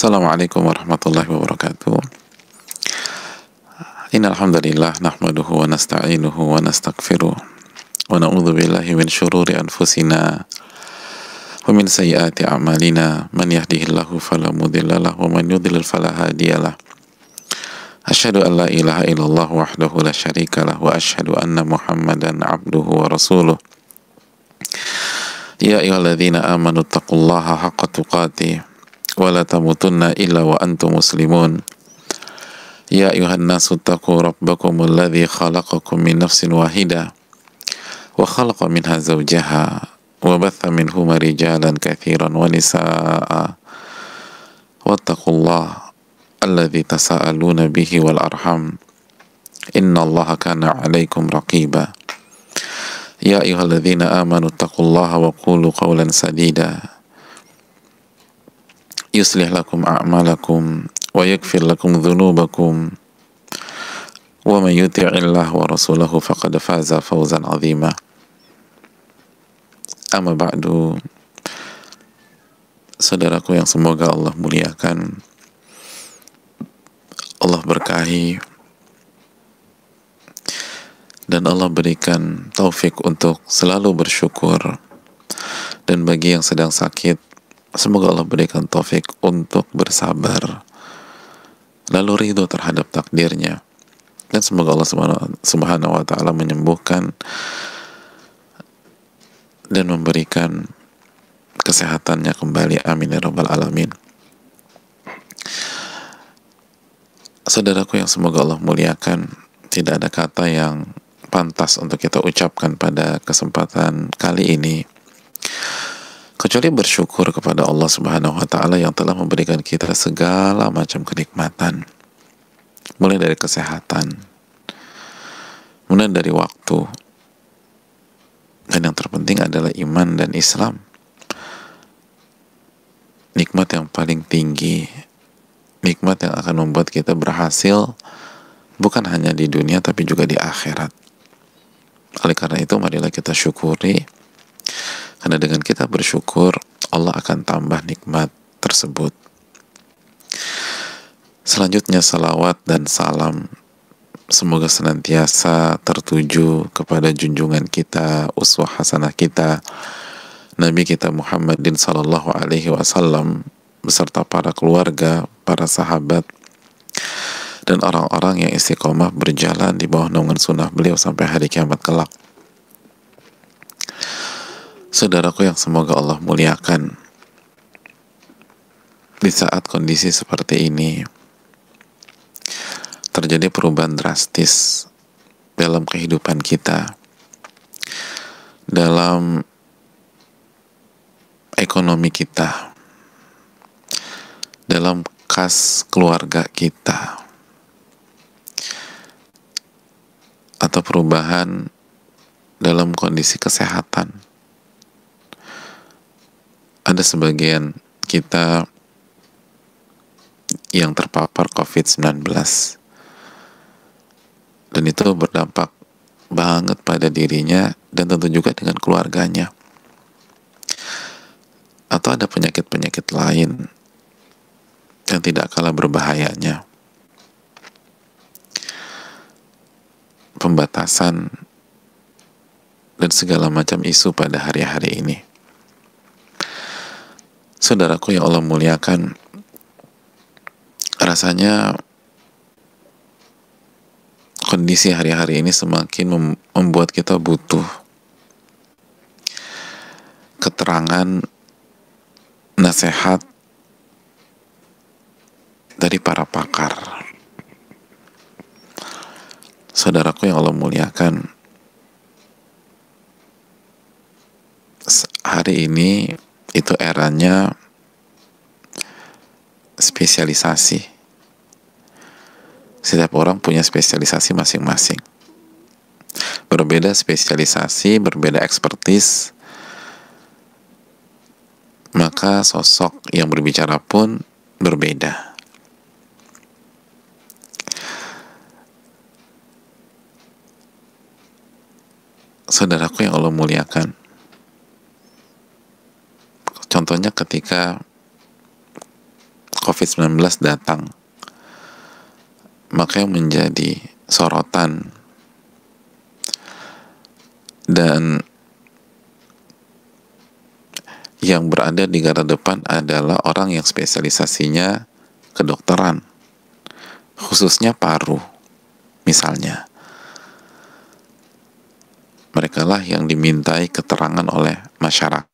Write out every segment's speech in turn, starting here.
Assalamualaikum warahmatullahi wabarakatuh. Innal hamdalillah nahmaduhu wa nasta'inuhu wa nastaghfiruh wa na'udzu billahi min syururi anfusina wa min sayyiati a'malina man yahdihillahu fala mudhillalah wa man yudhlil fala hadiyalah. Asyhadu an la ilaha illallah wahdahu la syarikalah wa asyhadu anna Muhammadan abduhu wa rasuluh. Ya ayyuhalladzina amanu taqullaha haqqa tuqatih wa la tamutunna illa wa antum muslimun. Ya ayuhan nasu taqu rabbakumul ladzi khalaqakum min nafsin wahidah wa khalaqa minha zawjaha wa batha minhuma rijalan katsiran wa nisaa'a wattaqullaha alladzi tasaaluna bihi wal arham innallaha kana 'alaikum raqiba. Ya ayyuhalladzina amanu taqullaha wa qulu qawlan sadida yuslih lakum a'malakum wa yaghfir lakum dhunubakum wa man yuti'illah wa rasulahu faqad faza fawzan 'azima. Amma ba'du, saudaraku yang semoga Allah muliakan, Allah berkahi, dan Allah berikan taufik untuk selalu bersyukur. Dan bagi yang sedang sakit, semoga Allah berikan taufik untuk bersabar, lalu ridho terhadap takdirnya, dan semoga Allah subhanahu wa ta'ala menyembuhkan dan memberikan kesehatannya kembali, amin ya rabbal alamin. Saudaraku yang semoga Allah muliakan, tidak ada kata yang pantas untuk kita ucapkan pada kesempatan kali ini kecuali bersyukur kepada Allah Subhanahu wa ta'ala yang telah memberikan kita segala macam kenikmatan, mulai dari kesehatan, mulai dari waktu, dan yang terpenting adalah iman dan Islam. Nikmat yang paling tinggi, nikmat yang akan membuat kita berhasil bukan hanya di dunia tapi juga di akhirat. Oleh karena itu, marilah kita syukuri, karena dengan kita bersyukur, Allah akan tambah nikmat tersebut. Selanjutnya, salawat dan salam semoga senantiasa tertuju kepada junjungan kita, uswah hasanah kita, Nabi kita Muhammadin sallallahu alaihi wasallam, beserta para keluarga, para sahabat, dan orang-orang yang istiqomah berjalan di bawah naungan sunnah beliau sampai hari kiamat kelak. Saudaraku yang semoga Allah muliakan, di saat kondisi seperti ini terjadi perubahan drastis dalam kehidupan kita, dalam ekonomi kita, dalam kas keluarga kita, atau perubahan dalam kondisi kesehatan. Ada sebagian kita yang terpapar COVID-19, dan itu berdampak banget pada dirinya dan tentu juga dengan keluarganya. Atau ada penyakit-penyakit lain yang tidak kalah berbahayanya. Pembatasan dan segala macam isu pada hari-hari ini. Saudaraku yang Allah muliakan, rasanya kondisi hari-hari ini semakin membuat kita butuh keterangan, nasihat dari para pakar. Saudaraku yang Allah muliakan, hari ini itu eranya spesialisasi. Setiap orang punya spesialisasi masing-masing. Berbeda spesialisasi, berbeda ekspertis, maka sosok yang berbicara pun berbeda. Saudaraku yang Allah muliakan, contohnya ketika COVID-19 datang, maka yang menjadi sorotan dan yang berada di garda depan adalah orang yang spesialisasinya kedokteran, khususnya paru misalnya. Mereka lah yang dimintai keterangan oleh masyarakat.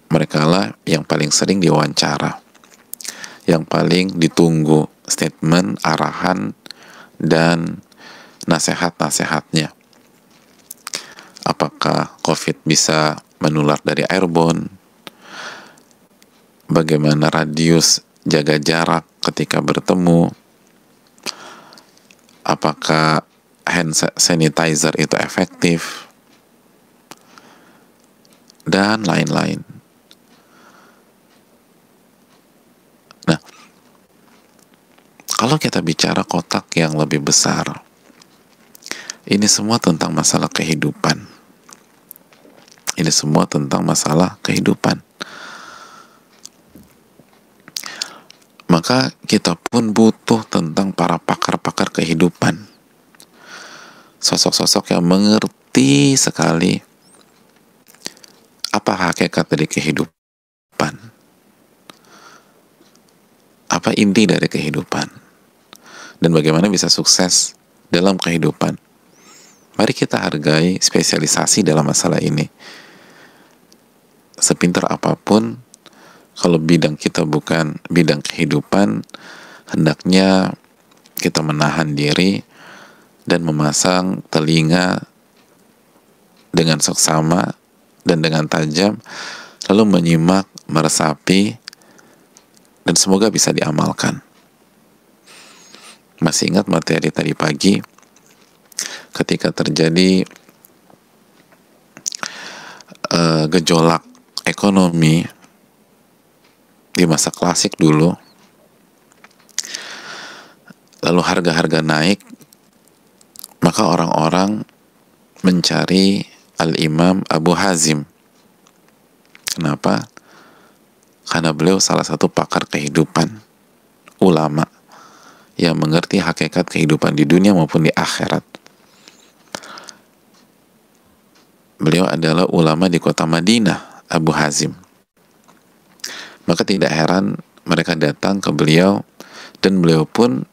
Mereka lah yang paling sering diwawancara, yang paling ditunggu statement, arahan, dan nasihat-nasihatnya. Apakah COVID bisa menular dari airborne? Bagaimana radius jaga jarak ketika bertemu? Apakah hand sanitizer itu efektif? Dan lain-lain. Nah, kalau kita bicara kotak yang lebih besar, ini semua tentang masalah kehidupan. Ini semua tentang masalah kehidupan. Maka kita pun butuh tentang para pakar-pakar kehidupan. Sosok-sosok yang mengerti sekali apa hakikat dari kehidupan. Apa inti dari kehidupan. Dan bagaimana bisa sukses dalam kehidupan. Mari kita hargai spesialisasi dalam masalah ini. Sepintar apapun, kalau bidang kita bukan bidang kehidupan, hendaknya kita menahan diri dan memasang telinga dengan seksama dan dengan tajam, lalu menyimak, meresapi, dan semoga bisa diamalkan. Masih ingat materi tadi pagi ketika terjadi gejolak ekonomi di masa klasik dulu, lalu harga-harga naik, maka orang-orang mencari Al-Imam Abu Hazim. Kenapa? Karena beliau salah satu pakar kehidupan, ulama yang mengerti hakikat kehidupan di dunia maupun di akhirat. Beliau adalah ulama di kota Madinah, Abu Hazim. Maka tidak heran mereka datang ke beliau, dan beliau pun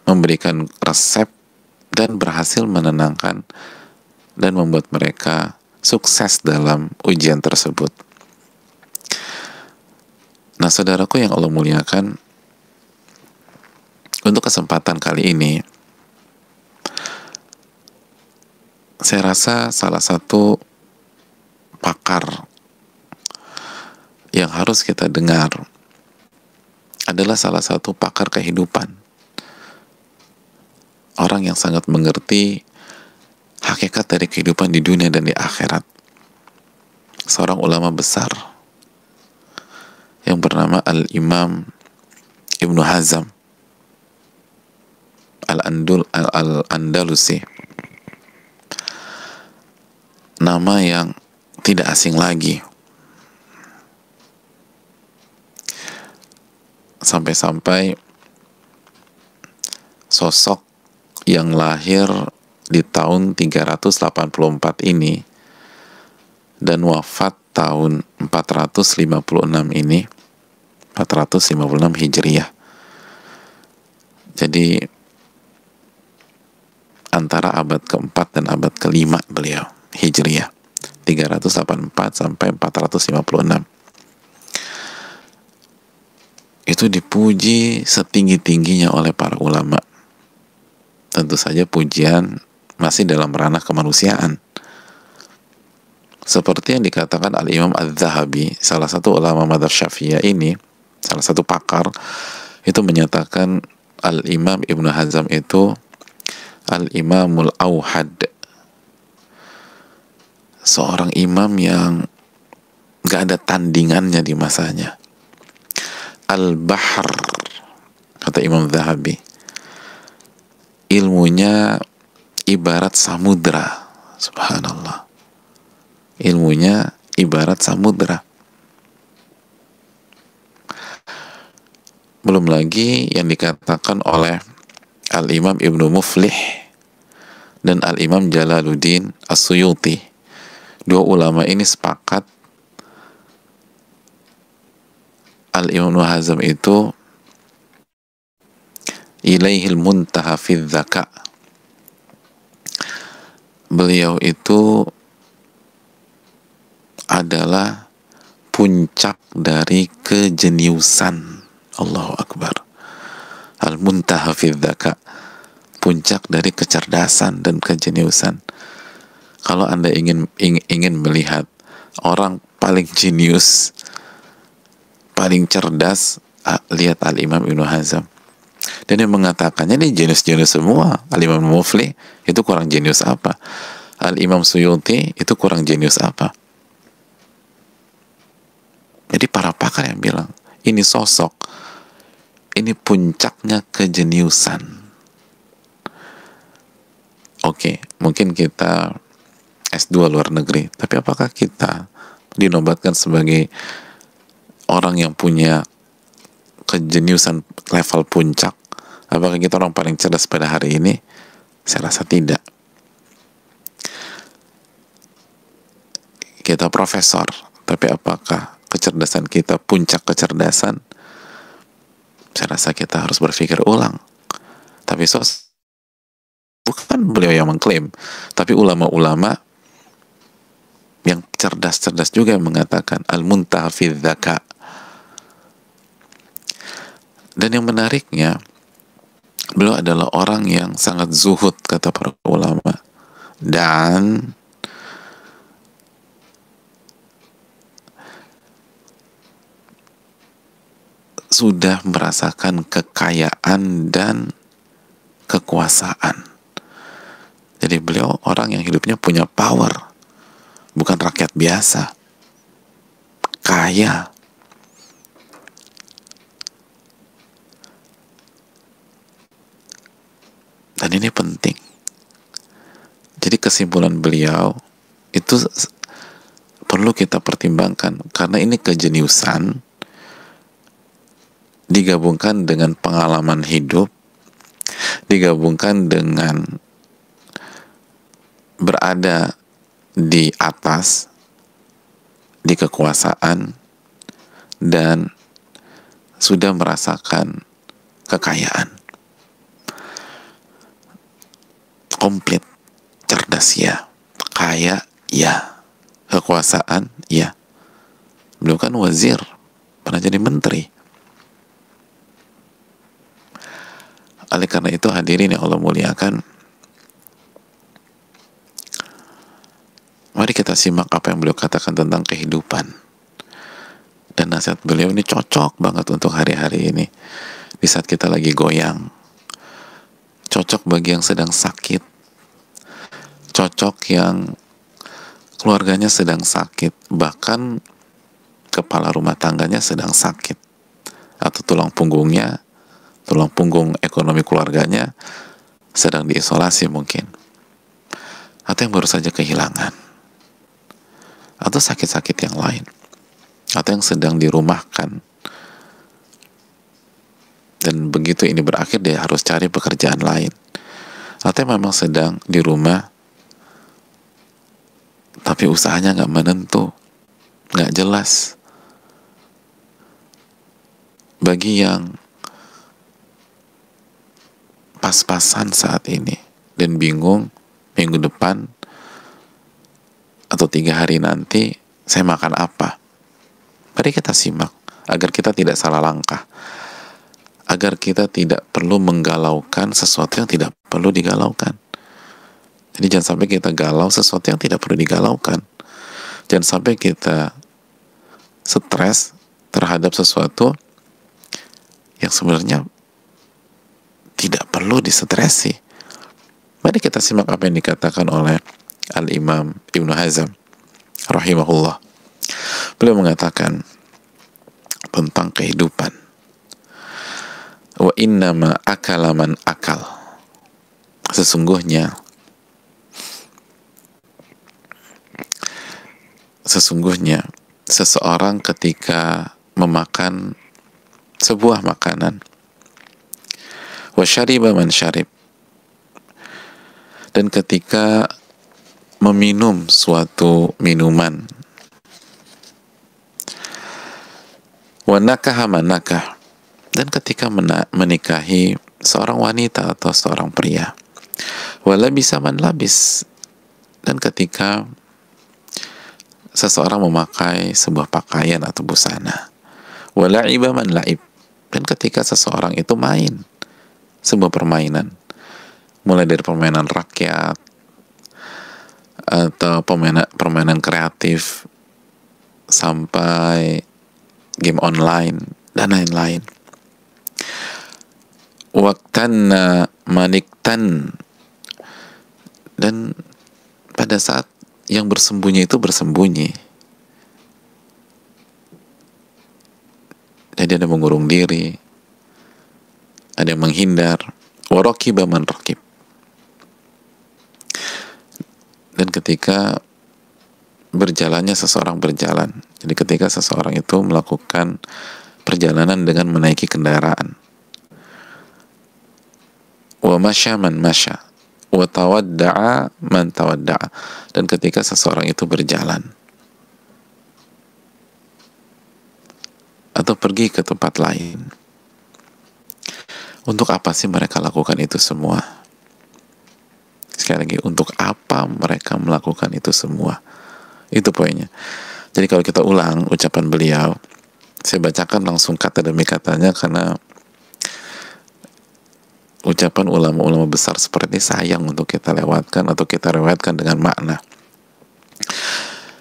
memberikan resep dan berhasil menenangkan dan membuat mereka sukses dalam ujian tersebut. Nah, saudaraku yang Allah muliakan, untuk kesempatan kali ini, saya rasa salah satu pakar yang harus kita dengar adalah salah satu pakar kehidupan. Orang yang sangat mengerti hakikat dari kehidupan di dunia dan di akhirat. Seorang ulama besar yang bernama Al-Imam Ibnu Hazm Al-Andalusi. Nama yang tidak asing lagi. Sampai-sampai sosok yang lahir di tahun 384 ini dan wafat tahun 456 ini, 456 Hijriyah. Jadi antara abad keempat dan abad kelima beliau Hijriyah, 384 sampai 456. Itu dipuji setinggi-tingginya oleh para ulama. Tentu saja pujian masih dalam ranah kemanusiaan. Seperti yang dikatakan Al-Imam Al-Zahabi, salah satu ulama madzhab Syafi'iyah ini, salah satu pakar, itu menyatakan Al-Imam Ibnu Hazm itu Al-Imamul Auhad, seorang imam yang gak ada tandingannya di masanya. Al-Bahr, kata Imam Zahabi, ilmunya ibarat samudra. Subhanallah, ilmunya ibarat samudra. Belum lagi yang dikatakan oleh Al-Imam Ibnu Muflih dan Al-Imam Jalaluddin As-Suyuti. Dua ulama ini sepakat Al-Imam Ibnu Hazm itu ilaihil muntaha fi dzaka. Beliau itu adalah puncak dari kejeniusan. Allahu Akbar. Al-muntaha fi dzaka, puncak dari kecerdasan dan kejeniusan. Kalau Anda ingin melihat orang paling jenius, paling cerdas, lihat Al-Imam Ibnu Hazm. Dan yang mengatakannya ini jenius-jenius semua. Al-Imam Mufli itu kurang jenius apa? Al-Imam Suyuti itu kurang jenius apa? Jadi para pakar yang bilang ini sosok, ini puncaknya kejeniusan. Oke, mungkin kita S2 luar negeri, tapi apakah kita dinobatkan sebagai orang yang punya kejeniusan level puncak? Apakah kita orang paling cerdas pada hari ini? Saya rasa tidak. Kita profesor, tapi apakah kecerdasan kita puncak kecerdasan? Saya rasa kita harus berpikir ulang. Tapi bukan beliau yang mengklaim, tapi ulama-ulama yang cerdas-cerdas juga yang mengatakan al-muntaha fi dzaka. Dan yang menariknya, beliau adalah orang yang sangat zuhud, kata para ulama, dan sudah merasakan kekayaan dan kekuasaan. Jadi beliau orang yang hidupnya punya power, bukan rakyat biasa, kaya. Dan ini penting. Jadi kesimpulan beliau itu perlu kita pertimbangkan, karena ini kejeniusan digabungkan dengan pengalaman hidup, digabungkan dengan berada di atas, di kekuasaan, dan sudah merasakan kekayaan. Komplit, cerdas ya, kaya ya, kekuasaan ya. Beliau kan wazir, pernah jadi menteri. Oleh karena itu hadirin yang Allah muliakan, mari kita simak apa yang beliau katakan tentang kehidupan. Dan nasihat beliau ini cocok banget untuk hari-hari ini, di saat kita lagi goyang. Cocok bagi yang sedang sakit, cocok yang keluarganya sedang sakit, bahkan kepala rumah tangganya sedang sakit, atau tulang punggung ekonomi keluarganya sedang diisolasi mungkin, atau yang baru saja kehilangan, atau sakit-sakit yang lain, atau yang sedang dirumahkan, dan begitu ini berakhir dia harus cari pekerjaan lain, atau yang memang sedang di rumah tapi usahanya nggak menentu, nggak jelas. Bagi yang pas-pasan saat ini dan bingung minggu depan atau 3 hari nanti saya makan apa, mari kita simak agar kita tidak salah langkah, agar kita tidak perlu menggalaukan sesuatu yang tidak perlu digalaukan. Jadi jangan sampai kita galau sesuatu yang tidak perlu digalaukan. Jangan sampai kita stres terhadap sesuatu yang sebenarnya tidak perlu distresi. Mari kita simak apa yang dikatakan oleh Al-Imam Ibnu Hazm rahimahullah. Beliau mengatakan tentang kehidupan, wa innama akala man akal. Sesungguhnya seseorang ketika memakan sebuah makanan. Wa syariba man syarib, dan ketika meminum suatu minuman. Wa nakaha man nakah, dan ketika menikahi seorang wanita atau seorang pria. Wa labisa man labis, dan ketika seseorang memakai sebuah pakaian atau busana. Wa la'iba man la'ib, dan ketika seseorang itu main sebuah permainan, mulai dari permainan rakyat atau permainan kreatif sampai game online dan lain-lain. Waktanna maniktan, dan pada saat yang bersembunyi itu bersembunyi, jadi ada mengurung diri, ada yang menghindar. Warakiba man rakib, dan ketika berjalannya seseorang berjalan, jadi ketika seseorang itu melakukan perjalanan dengan menaiki kendaraan. Wa masya man masya, wa tawadda'a man tawadda'a, dan ketika seseorang itu berjalan atau pergi ke tempat lain. Untuk apa sih mereka lakukan itu semua? Sekali lagi, untuk apa mereka melakukan itu semua? Itu poinnya. Jadi kalau kita ulang ucapan beliau, saya bacakan langsung kata demi katanya, karena ucapan ulama-ulama besar seperti ini sayang untuk kita lewatkan atau kita riwayatkan dengan makna.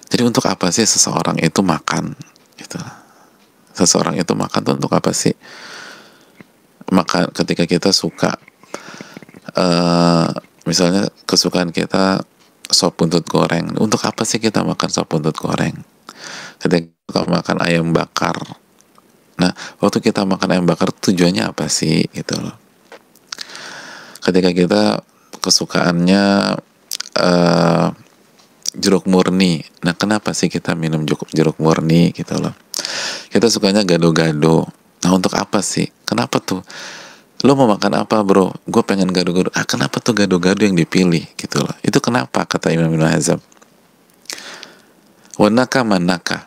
Jadi untuk apa sih seseorang itu makan? Gitu. Seseorang itu makan itu untuk apa sih? Maka ketika kita suka, misalnya kesukaan kita sop buntut goreng, untuk apa sih kita makan sop buntut goreng? Ketika kita makan ayam bakar, nah waktu kita makan ayam bakar tujuannya apa sih gitu loh. Ketika kita kesukaannya jeruk murni, nah kenapa sih kita minum jeruk murni gitu loh. Kita sukanya gado-gado, nah untuk apa sih? Kenapa tuh? Lo mau makan apa bro? Gue pengen gado-gado. Kenapa tuh gado-gado yang dipilih gitu loh? Itu kenapa, kata Imam Ibn Hazm. Wanaka manaka,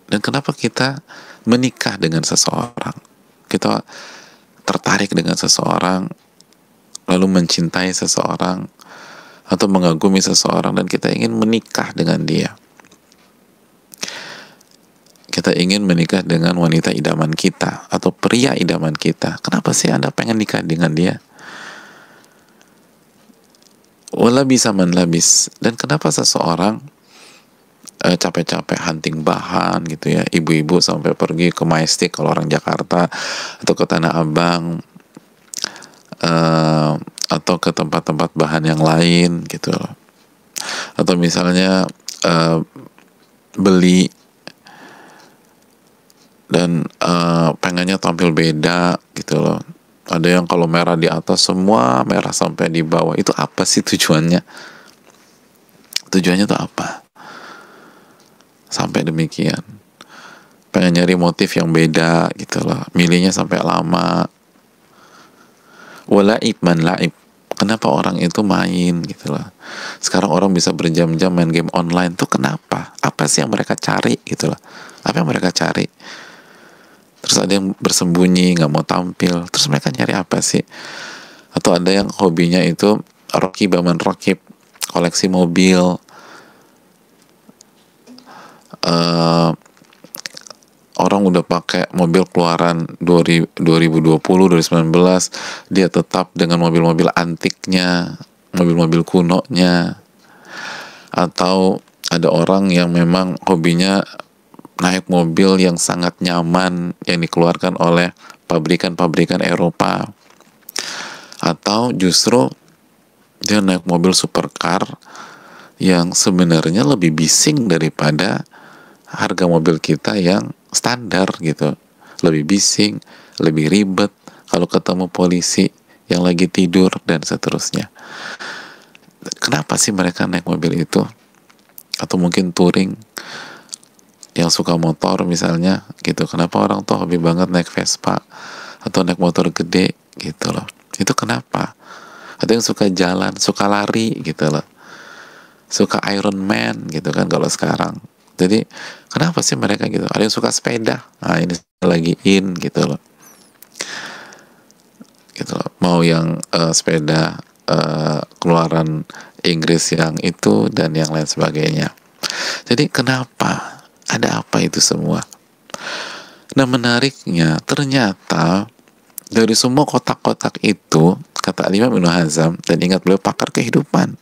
dan kenapa kita menikah dengan seseorang? Kita tertarik dengan seseorang, lalu mencintai seseorang atau mengagumi seseorang, dan kita ingin menikah dengan dia. Kita ingin menikah dengan wanita idaman kita atau pria idaman kita. Kenapa sih Anda pengen nikah dengan dia? Wala bisa man labis, dan kenapa seseorang capek-capek hunting bahan gitu ya, ibu-ibu sampai pergi ke Majestic kalau orang Jakarta, atau ke Tanah Abang, atau ke tempat-tempat bahan yang lain gitu, atau misalnya beli dan pengennya tampil beda gitu loh. Ada yang kalau merah di atas semua merah sampai di bawah. Itu apa sih tujuannya? Tujuannya tuh apa? Sampai demikian. Pengen nyari motif yang beda gitu loh. Milihnya sampai lama. Wala'ib man la'ib. Kenapa orang itu main gitu loh. Sekarang orang bisa berjam-jam main game online tuh kenapa? Apa sih yang mereka cari gitu loh. Apa yang mereka cari? Terus ada yang bersembunyi, nggak mau tampil. Terus mereka nyari apa sih? Atau ada yang hobinya itu rakib man rakib, koleksi mobil. Orang udah pakai mobil keluaran 2020, 2019, dia tetap dengan mobil-mobil antiknya, mobil-mobil kunonya. Atau ada orang yang memang hobinya naik mobil yang sangat nyaman yang dikeluarkan oleh pabrikan-pabrikan Eropa, atau justru dia naik mobil supercar yang sebenarnya lebih bising daripada harga mobil kita yang standar gitu, lebih bising, lebih ribet kalau ketemu polisi yang lagi tidur dan seterusnya. Kenapa sih mereka naik mobil itu? Atau mungkin touring. yang suka motor misalnya gitu, kenapa orang tuh hobi banget naik Vespa atau naik motor gede gitu loh, itu kenapa? Ada yang suka jalan, suka lari gitu loh, suka Iron Man gitu kan kalau sekarang. Jadi kenapa sih mereka gitu? Ada yang suka sepeda, nah ini lagi in gitu loh, gitu loh. Mau yang sepeda keluaran Inggris yang itu dan yang lain sebagainya. Jadi kenapa? Ada apa itu semua? Nah menariknya ternyata dari semua kotak-kotak itu, kata Imam Ibnu Hazm, dan ingat beliau pakar kehidupan,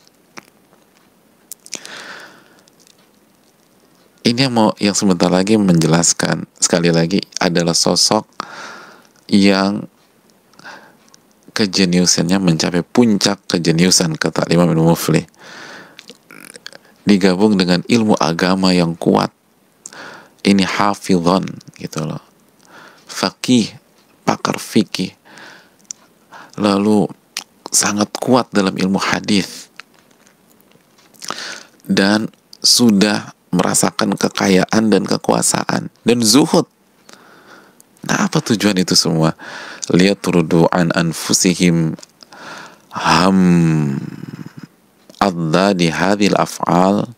ini yang sebentar lagi menjelaskan sekali lagi adalah sosok yang kejeniusannya mencapai puncak kejeniusan, kata Imam Ibnu Muflih, digabung dengan ilmu agama yang kuat. Ini hafidhon gitu loh, faqih, pakar fikih, lalu sangat kuat dalam ilmu hadis dan sudah merasakan kekayaan dan kekuasaan dan zuhud. Nah, apa tujuan itu semua? Lihat turudu'an anfusihim ham adda di hadhil af'al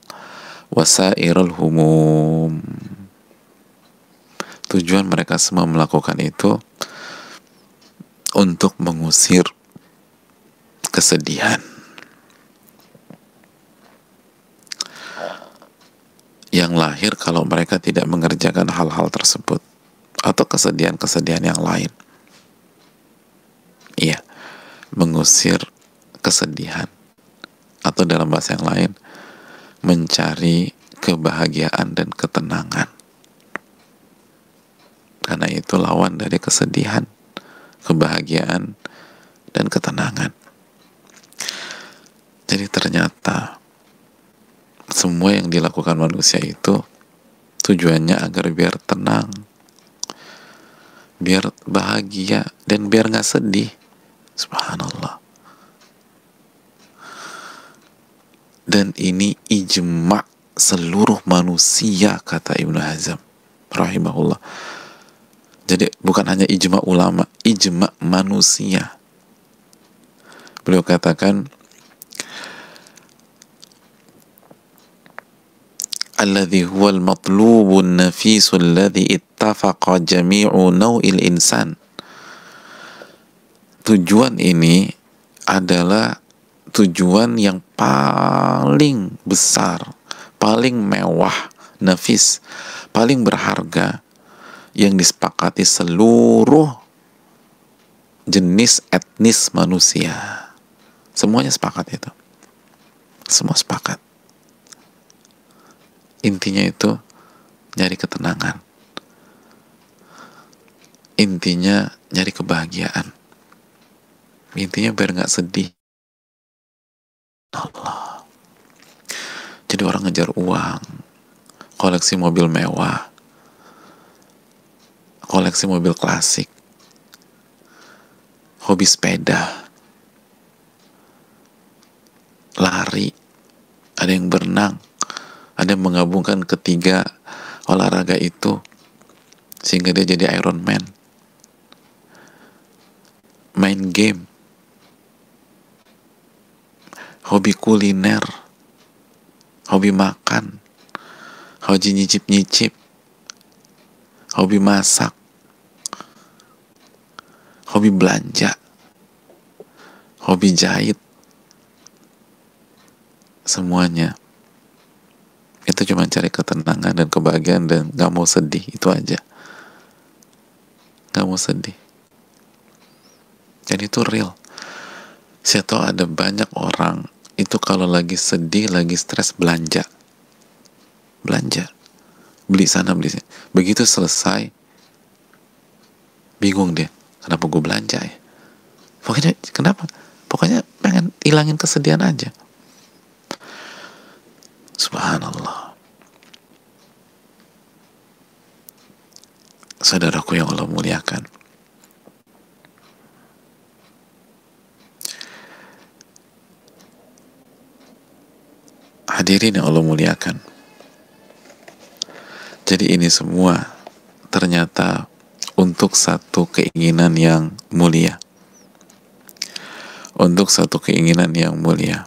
wasairul humum. Tujuan mereka semua melakukan itu untuk mengusir kesedihan yang lahir kalau mereka tidak mengerjakan hal-hal tersebut, atau kesedihan-kesedihan yang lain. Iya, mengusir kesedihan, atau dalam bahasa yang lain, mencari kebahagiaan dan ketenangan. Karena itu lawan dari kesedihan, kebahagiaan, dan ketenangan. Jadi ternyata semua yang dilakukan manusia itu tujuannya agar biar tenang, biar bahagia, dan biar gak sedih. Subhanallah. Dan ini ijma' seluruh manusia, kata Ibnu Hazm rahimahullah. Jadi bukan hanya ijma' ulama, ijma' manusia. Beliau katakan, alladhi huwal matlubun nafisul ladhi ittafaqa jami'u naw'il insan. Tujuan ini adalah tujuan yang paling besar, paling mewah, nafis, paling berharga, yang disepakati seluruh jenis etnis manusia. Semuanya sepakat itu. Semua sepakat. Intinya itu nyari ketenangan. Intinya nyari kebahagiaan. Intinya biar gak sedih. Allah. Jadi orang ngejar uang, koleksi mobil mewah, koleksi mobil klasik, hobi sepeda, lari, ada yang berenang, ada yang menggabungkan ketiga olahraga itu sehingga dia jadi Iron Man. Main game, hobi kuliner, hobi makan, hobi nyicip-nyicip, hobi masak, hobi belanja, hobi jahit, semuanya itu cuma cari ketenangan dan kebahagiaan dan gak mau sedih, itu aja. Gak mau sedih. Jadi itu real. Saya tahu ada banyak orang itu kalau lagi sedih, lagi stres, belanja, beli sana beli sini. Begitu selesai, bingung dia, kenapa gue belanja ya? Pokoknya kenapa? Pokoknya pengen hilangin kesedihan aja. Subhanallah. Saudaraku yang Allah muliakan, hadirin yang Allah muliakan, jadi Jadi ini semua ternyata untuk satu keinginan yang mulia. Untuk satu keinginan yang mulia.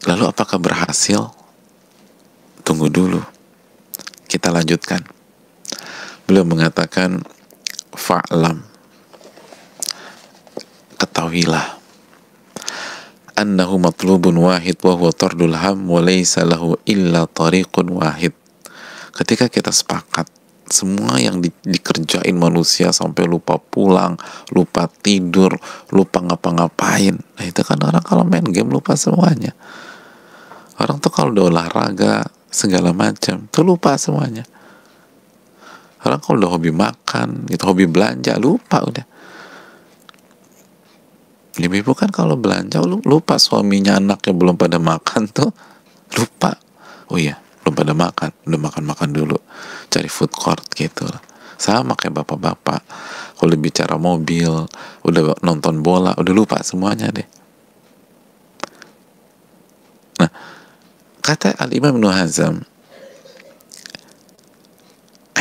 Lalu apakah berhasil? Tunggu dulu. Kita lanjutkan. Beliau mengatakan, fa'lam, ketahuilah, annahu matlubun wahid wa huwa tardul ham wa laysa lahu illa tariqun wahid. Ketika kita sepakat semua yang dikerjain manusia sampai lupa pulang, lupa tidur, lupa ngapa-ngapain, nah itu kan orang kalau main game lupa semuanya. Orang tuh kalau udah olahraga segala macam tuh lupa semuanya. Orang kalau udah hobi makan, gitu, hobi belanja, lupa udah. Ibu kan kalau belanja lupa suaminya, anaknya belum pada makan tuh lupa. Oh iya, belum pada makan, udah makan dulu, cari food court gitu. Sama kayak bapak-bapak, kalau bicara mobil, udah nonton bola, udah lupa semuanya deh. Nah, kata Al-Imam Ibnu Hazm,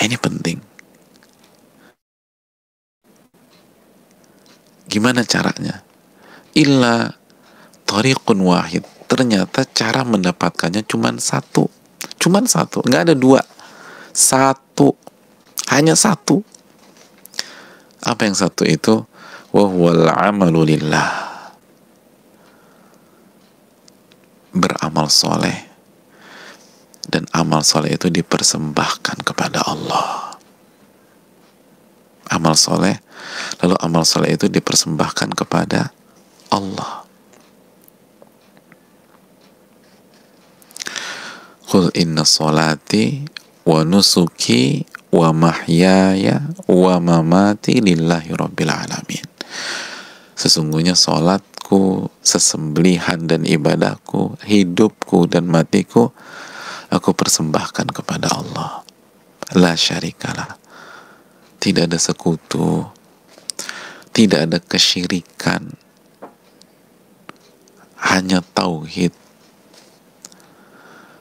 ini penting. Gimana caranya? Illa tariqun wahid. Ternyata cara mendapatkannya cuman satu, nggak ada dua, satu, hanya satu. Apa yang satu itu? Wa huwal amalu lillah, beramal soleh, dan amal soleh itu dipersembahkan kepada Allah. Amal soleh, lalu amal soleh itu dipersembahkan kepada Allah. Qul inna solati wa nusuki wa mahyaya wa mamati lillahi rabbil alamin. Sesungguhnya solatku, sesembelihan dan ibadahku, hidupku dan matiku, aku persembahkan kepada Allah. La syarikalah. Tidak ada sekutu, tidak ada kesyirikan, hanya tauhid.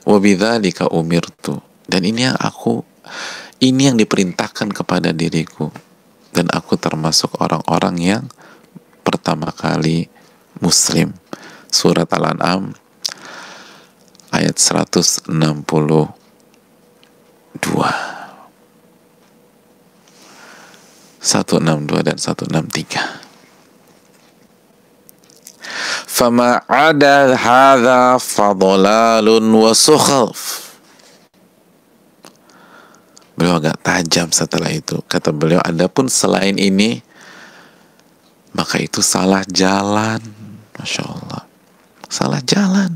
Wa bidzalika umirtu, dan ini yang diperintahkan kepada diriku, dan aku termasuk orang-orang yang pertama kali muslim. Surat Al-An'am ayat 162. 162 dan 163. Fama ada hadza fadlalun wa sukhaf. Beliau agak tajam setelah itu. Kata beliau, adapun selain ini, maka itu salah jalan. Masya Allah, salah jalan.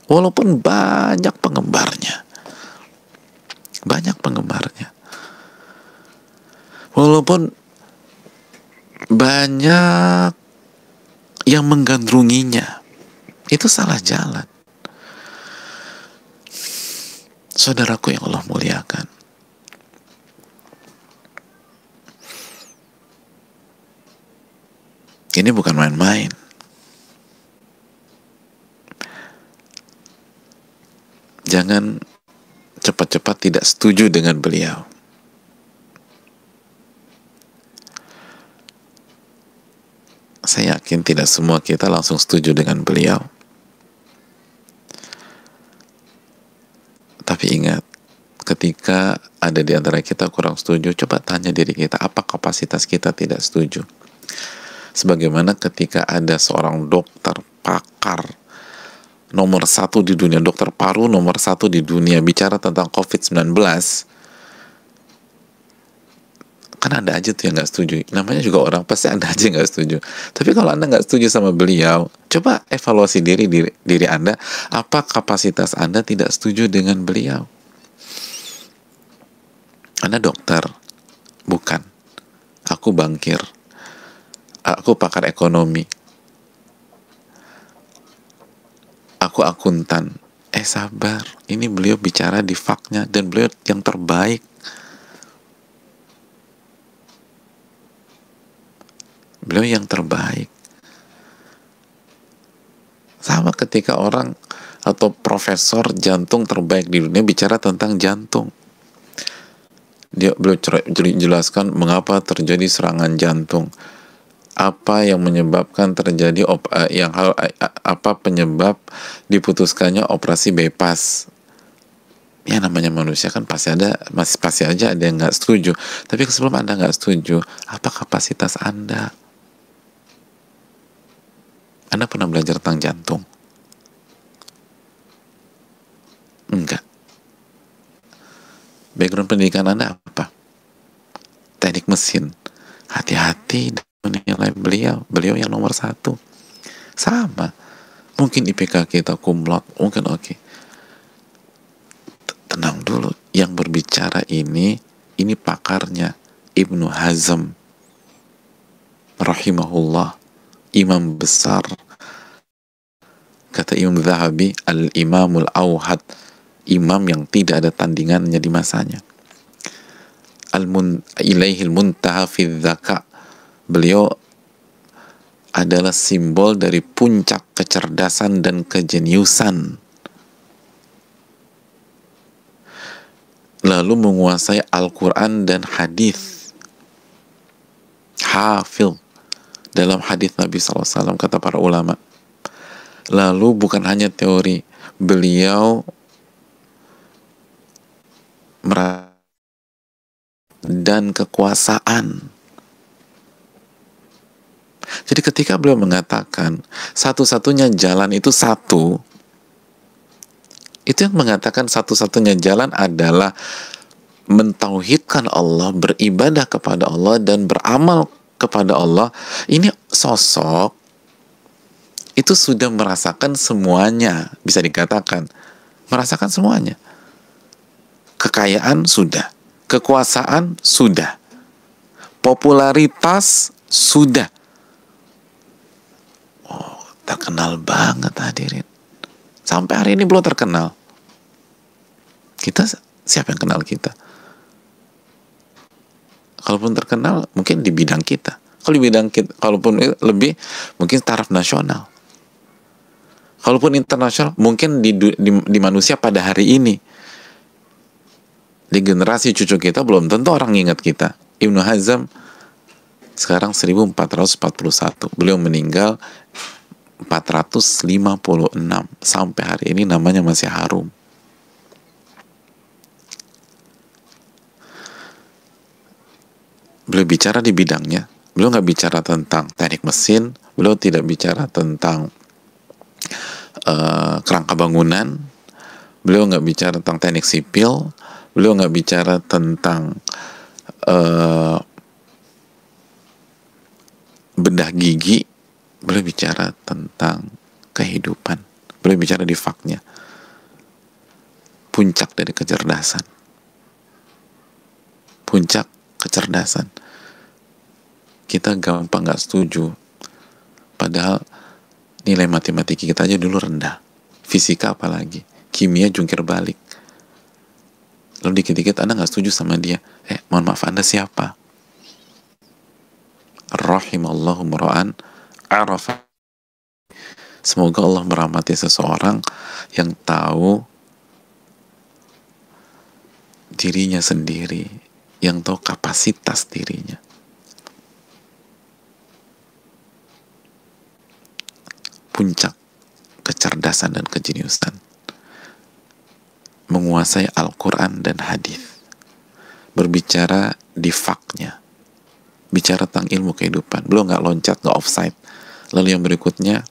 Walaupun banyak penggemarnya, walaupun banyak yang menggandrunginya, itu salah jalan. Saudaraku yang Allah muliakan, ini bukan main-main. Jangan cepat-cepat tidak setuju dengan beliau. Saya yakin tidak semua kita langsung setuju dengan beliau. Tapi ingat, ketika ada di antara kita kurang setuju, coba tanya diri kita, apa kapasitas kita tidak setuju? Sebagaimana ketika ada seorang dokter pakar nomor 1 di dunia, dokter paru nomor 1 di dunia, bicara tentang COVID-19, kan ada aja tuh yang nggak setuju. Namanya juga orang, pasti ada aja yang nggak setuju. Tapi kalau Anda nggak setuju sama beliau, coba evaluasi diri Anda, apa kapasitas Anda tidak setuju dengan beliau? Anda dokter? Bukan. Aku bankir. Aku pakar ekonomi. Aku akuntan. Sabar. Ini beliau bicara di faknya, dan beliau yang terbaik. Beliau yang terbaik. Sama ketika orang atau profesor jantung terbaik di dunia bicara tentang jantung. Beliau jelaskan mengapa terjadi serangan jantung, apa yang menyebabkan terjadi apa penyebab diputuskannya operasi bypass. Ya namanya manusia kan pasti aja ada yang nggak setuju. Tapi sebelum Anda nggak setuju, apa kapasitas Anda? Anda pernah belajar tentang jantung? Enggak. Background pendidikan Anda apa? Teknik mesin. Hati-hati menilai beliau yang nomor 1. Sama. Mungkin IPK kita kumlot, mungkin oke. Tenang dulu. Yang berbicara ini pakarnya Ibnu Hazm rahimahullah, imam besar. Kata Imam Zahabi, al-imamul awhad, imam yang tidak ada tandingannya di masanya. Ilaihil muntaha fi dzaka, beliau adalah simbol dari puncak kecerdasan dan kejeniusan, lalu menguasai Al-Quran dan hadis, hafil dalam hadis Nabi SAW, kata para ulama. Lalu bukan hanya teori, beliau dan kekuasaan. Jadi ketika beliau mengatakan satu-satunya jalan itu satu, itu yang mengatakan satu-satunya jalan adalah mentauhidkan Allah, beribadah kepada Allah dan beramal kepada Allah. Ini sosok itu sudah merasakan semuanya, bisa dikatakan merasakan semuanya. Kekayaan sudah, kekuasaan sudah, popularitas sudah. Oh, terkenal banget hadirin. Sampai hari ini belum terkenal. Kita, siapa yang kenal kita? Kalaupun terkenal, mungkin di bidang kita. Kalau di bidang kita, kalaupun lebih, mungkin taraf nasional. Kalaupun internasional, mungkin di manusia pada hari ini. Di generasi cucu kita, belum tentu orang ingat kita. Ibnu Hazm, sekarang 1441. Beliau meninggal 456. Sampai hari ini namanya masih harum. Beliau bicara di bidangnya. Beliau nggak bicara tentang teknik mesin. Beliau tidak bicara tentang kerangka bangunan. Beliau nggak bicara tentang teknik sipil. Beliau nggak bicara tentang bedah gigi. Beliau bicara tentang kehidupan. Beliau bicara di faknya. Puncak dari kecerdasan. Puncak kecerdasan. Kita gampang nggak setuju. Padahal nilai matematika kita aja dulu rendah. Fisika apalagi. Kimia jungkir balik. Lalu dikit-dikit Anda nggak setuju sama dia. Mohon maaf, Anda siapa? Rahimallahu mura'an arafa. Semoga Allah merahmati seseorang yang tahu dirinya sendiri, yang tahu kapasitas dirinya. Puncak kecerdasan dan kejeniusan. Menguasai Al-Quran dan hadis. Berbicara di faknya. Bicara tentang ilmu kehidupan. Beliau nggak loncat, nggak offside. Lalu yang berikutnya,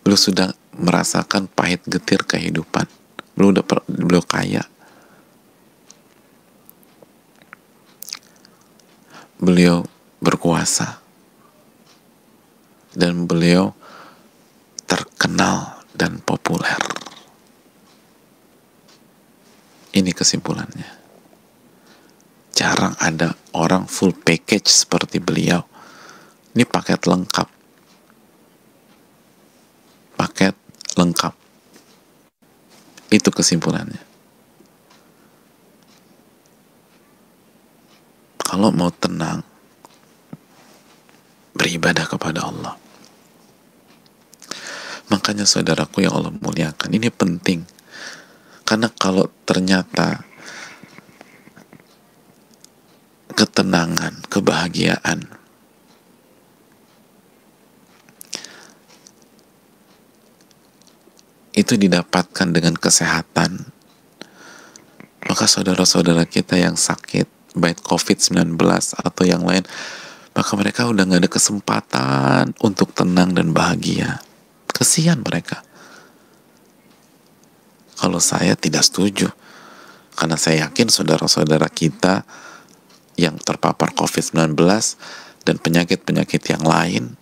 beliau sudah merasakan pahit getir kehidupan. Beliau kaya. Beliau berkuasa. Dan beliau terkenal dan populer. Ini kesimpulannya. Jarang ada orang full package seperti beliau. Ini paket lengkap. Paket lengkap. Itu kesimpulannya. Kalau mau tenang, beribadah kepada Allah. Makanya saudaraku yang Allah muliakan, ini penting. Karena kalau ternyata ketenangan, kebahagiaan itu didapatkan dengan kesehatan, maka saudara-saudara kita yang sakit, baik COVID-19 atau yang lain, maka mereka udah gak ada kesempatan untuk tenang dan bahagia. Kesian mereka. Kalau saya tidak setuju, karena saya yakin saudara-saudara kita yang terpapar COVID-19 dan penyakit-penyakit yang lain,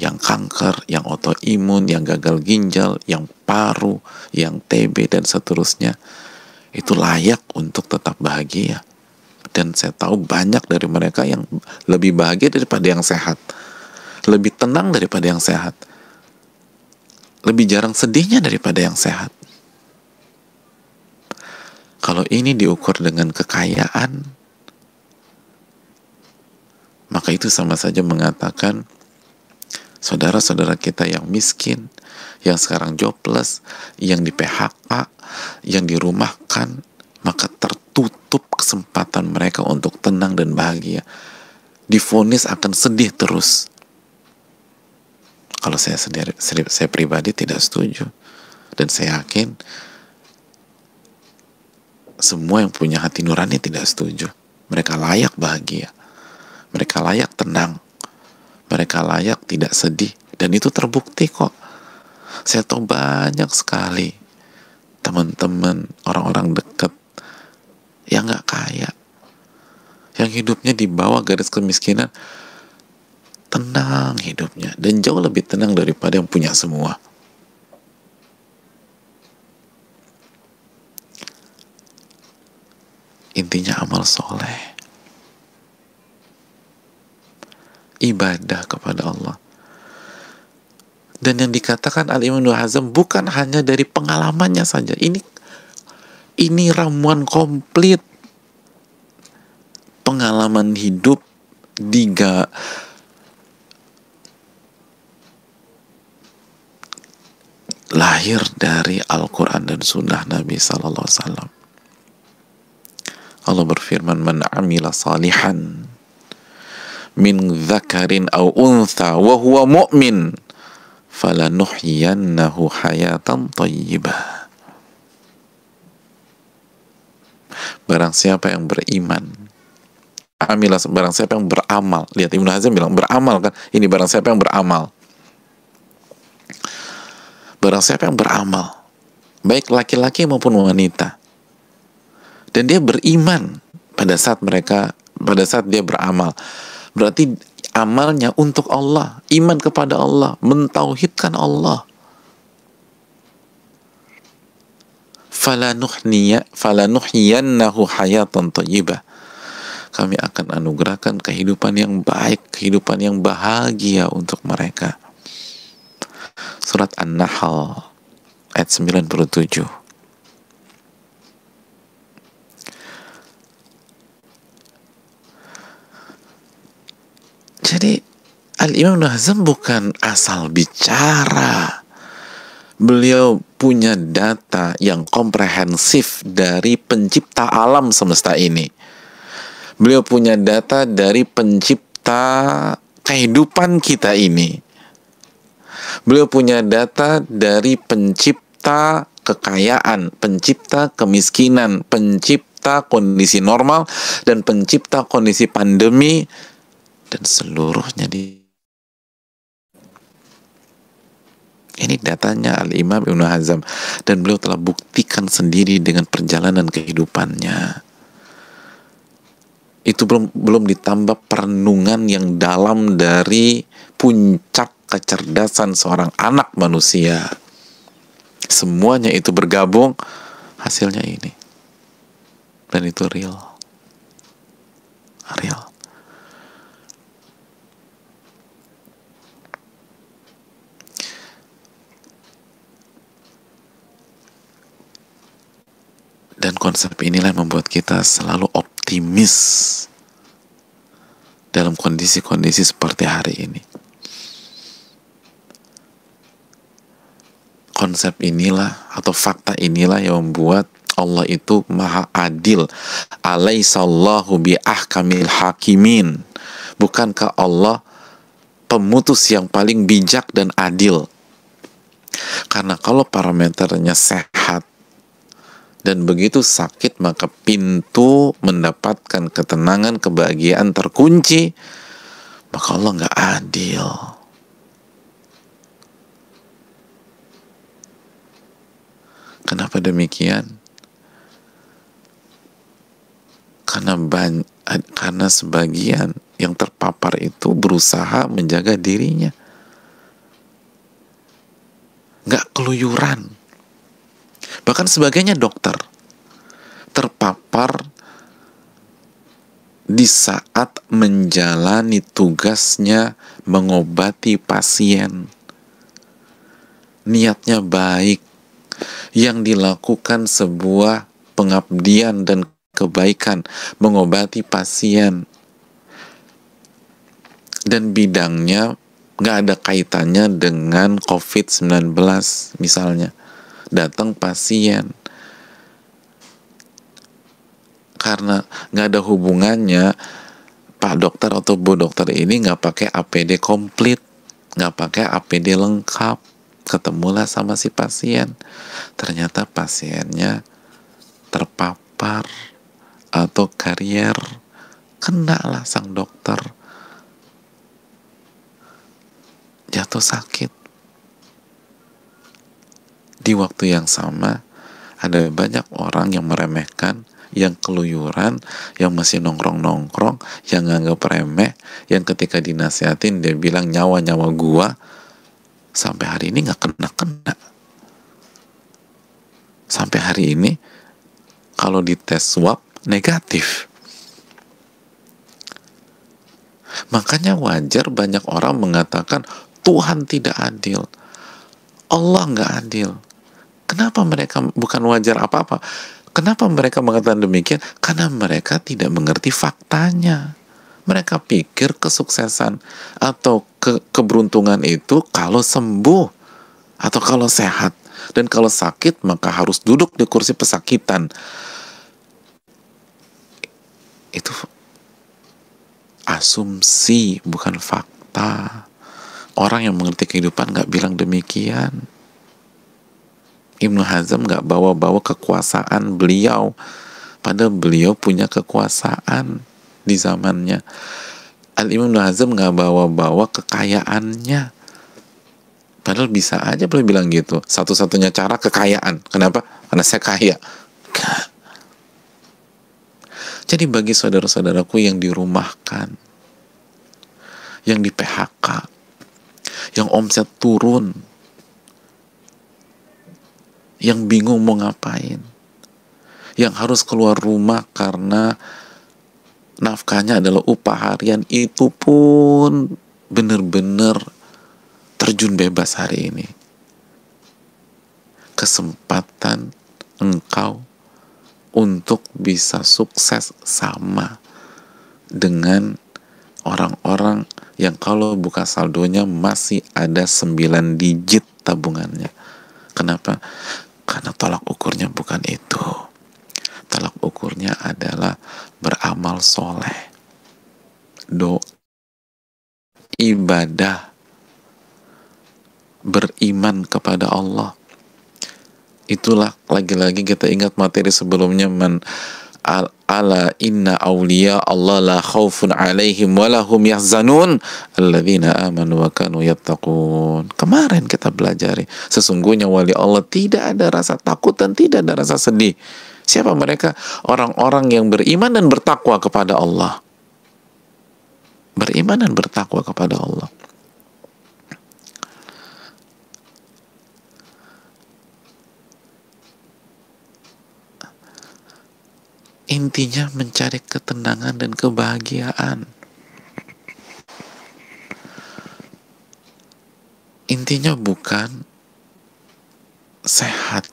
yang kanker, yang autoimun, yang gagal ginjal, yang paru, yang TB, dan seterusnya, itu layak untuk tetap bahagia. Dan saya tahu banyak dari mereka yang lebih bahagia daripada yang sehat, lebih tenang daripada yang sehat, lebih jarang sedihnya daripada yang sehat. Kalau ini diukur dengan kekayaan, maka itu sama saja mengatakan saudara-saudara kita yang miskin, yang sekarang jobless, yang di PHK, yang dirumahkan, maka tertutup kesempatan mereka untuk tenang dan bahagia. Divonis akan sedih terus. Kalau saya sendiri, saya pribadi tidak setuju. Dan saya yakin semua yang punya hati nurani tidak setuju. Mereka layak bahagia. Mereka layak tenang. Mereka layak tidak sedih. Dan itu terbukti kok. Saya tahu banyak sekali teman-teman, orang-orang dekat yang gak kaya, yang hidupnya di bawah garis kemiskinan, tenang hidupnya, dan jauh lebih tenang daripada yang punya semua. Intinya amal soleh, ibadah kepada Allah. Dan yang dikatakan Al-Imam Ibnu Hazm bukan hanya dari pengalamannya saja. Ini ramuan komplit. Pengalaman hidup lahir dari Al-Quran dan Sunnah Nabi Sallallahu Alaihi Wasallam. Allah berfirman, "Man amila salihan min dzakarin aw untha wa huwa mu'min falanuhyiyannahu hayatan thayyibah." Barang siapa yang beriman, barang siapa yang beramal. Lihat Ibnu Hazm bilang beramal kan. Ini barang siapa yang beramal. Barang siapa yang beramal, baik laki-laki maupun wanita, dan dia beriman pada saat dia beramal, berarti amalnya untuk Allah, iman kepada Allah, mentauhidkan Allah. Falanuhyiyannahu hayatan thayyibah. Kami akan anugerahkan kehidupan yang baik, kehidupan yang bahagia untuk mereka. Surat An-Nahl ayat 97. Jadi Al-Imam Ibnu Hazm bukan asal bicara. Beliau punya data yang komprehensif dari pencipta alam semesta ini. Beliau punya data dari pencipta kehidupan kita ini. Beliau punya data dari pencipta kekayaan, pencipta kemiskinan, pencipta kondisi normal, dan pencipta kondisi pandemi, dan seluruhnya ini datanya Al-Imam Ibnu Hazm, dan beliau telah buktikan sendiri dengan perjalanan kehidupannya. Itu belum ditambah perenungan yang dalam dari puncak kecerdasan seorang anak manusia. Semuanya itu bergabung, hasilnya ini. Dan itu real. Dan konsep inilah yang membuat kita selalu optimis dalam kondisi-kondisi seperti hari ini. konsep inilah atau fakta inilah yang membuat Allah itu maha adil. Alaihissallahu biahkamil hakimin. Bukankah Allah pemutus yang paling bijak dan adil? Karena kalau parameternya sehat dan begitu sakit, maka pintu mendapatkan ketenangan, kebahagiaan terkunci, maka Allah nggak adil. Kenapa demikian? Karena sebagian yang terpapar itu berusaha menjaga dirinya, nggak keluyuran. Bahkan sebagainya dokter terpapar di saat menjalani tugasnya mengobati pasien. Niatnya baik, yang dilakukan sebuah pengabdian dan kebaikan, mengobati pasien, dan bidangnya nggak ada kaitannya dengan COVID-19 misalnya. Datang pasien karena nggak ada hubungannya, Pak dokter atau Bu dokter ini nggak pakai APD komplit, nggak pakai APD lengkap, ketemulah sama si pasien, ternyata pasiennya terpapar atau karier, kena lah sang dokter, jatuh sakit. Di waktu yang sama ada banyak orang yang meremehkan, yang keluyuran, yang masih nongkrong-nongkrong, yang nganggap remeh, yang ketika dinasihatin dia bilang nyawa-nyawa gua, sampai hari ini nggak kena-kena. Sampai hari ini kalau dites swab negatif. Makanya wajar banyak orang mengatakan Tuhan tidak adil, Allah nggak adil. Kenapa mereka, bukan wajar apa-apa, kenapa mereka mengatakan demikian? Karena mereka tidak mengerti faktanya. Mereka pikir kesuksesan atau keberuntungan itu kalau sembuh atau kalau sehat, dan kalau sakit maka harus duduk di kursi pesakitan. Itu asumsi, bukan fakta. Orang yang mengerti kehidupan nggak bilang demikian. Ibnu Hazm nggak bawa-bawa kekuasaan beliau, padahal beliau punya kekuasaan di zamannya. Al-Imam Ibnu Hazm nggak bawa-bawa kekayaannya, padahal bisa aja beliau bilang gitu. Satu-satunya cara kekayaan. Kenapa? Karena saya kaya. Gak. Jadi bagi saudara-saudaraku yang dirumahkan, yang di PHK, yang omset turun, yang bingung mau ngapain, yang harus keluar rumah karena nafkahnya adalah upah harian, itu pun benar-benar terjun bebas hari ini. Kesempatan engkau untuk bisa sukses sama dengan orang-orang yang kalau buka saldonya masih ada 9 digit tabungannya. Kenapa? Karena tolak ukurnya bukan itu. Tolak ukurnya adalah beramal soleh, doa, ibadah, beriman kepada Allah. Itulah, lagi-lagi kita ingat materi sebelumnya, ala inna awliya Allah la khaufun alaihim walahum yahzanun alladzina amanu wa kanu yattaqun. Kemarin kita belajari, sesungguhnya wali Allah tidak ada rasa takut dan tidak ada rasa sedih. Siapa mereka? Orang-orang yang beriman dan bertakwa kepada Allah. Beriman dan bertakwa kepada Allah. Intinya mencari ketenangan dan kebahagiaan. Intinya bukan sehat,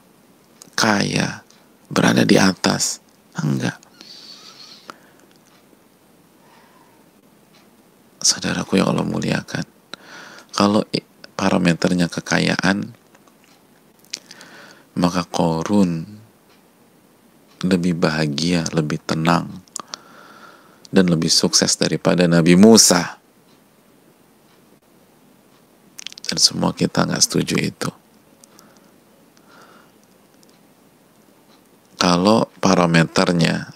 kaya, berada di atas. Enggak. Saudaraku yang Allah muliakan, kalau parameternya kekayaan, maka Qarun lebih bahagia, lebih tenang, dan lebih sukses daripada Nabi Musa. Dan semua kita nggak setuju itu. Kalau parameternya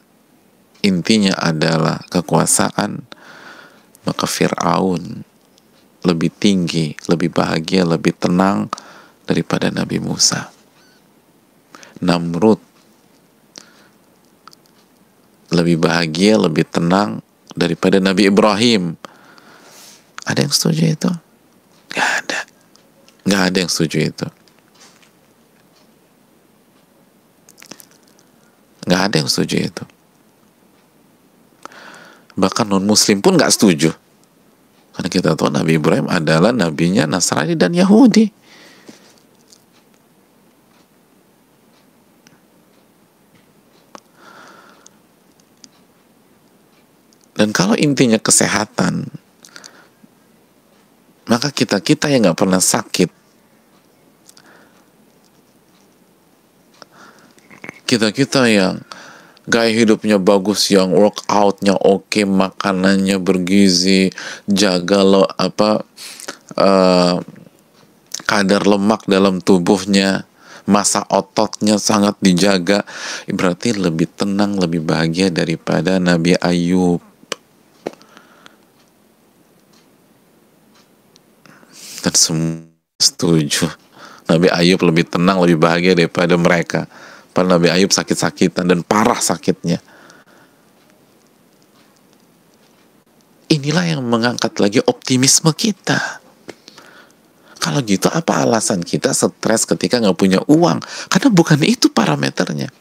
intinya adalah kekuasaan, maka Fir'aun lebih tinggi, lebih bahagia, lebih tenang daripada Nabi Musa. Namrud lebih bahagia, lebih tenang daripada Nabi Ibrahim. Ada yang setuju itu? Gak ada. Gak ada yang setuju itu. Gak ada yang setuju itu. Bahkan non-muslim pun gak setuju. Karena kita tahu Nabi Ibrahim adalah nabinya Nasrani dan Yahudi. Dan kalau intinya kesehatan, maka kita yang nggak pernah sakit, kita yang gaya hidupnya bagus, yang workoutnya oke, makanannya bergizi, jaga kadar lemak dalam tubuhnya, massa ototnya sangat dijaga, berarti lebih tenang, lebih bahagia daripada Nabi Ayub. Dan semua setuju Nabi Ayub lebih tenang, lebih bahagia daripada mereka. Padahal Nabi Ayub sakit-sakitan dan parah sakitnya. Inilah yang mengangkat lagi optimisme kita. Kalau gitu apa alasan kita stres ketika nggak punya uang? Karena bukan itu parameternya.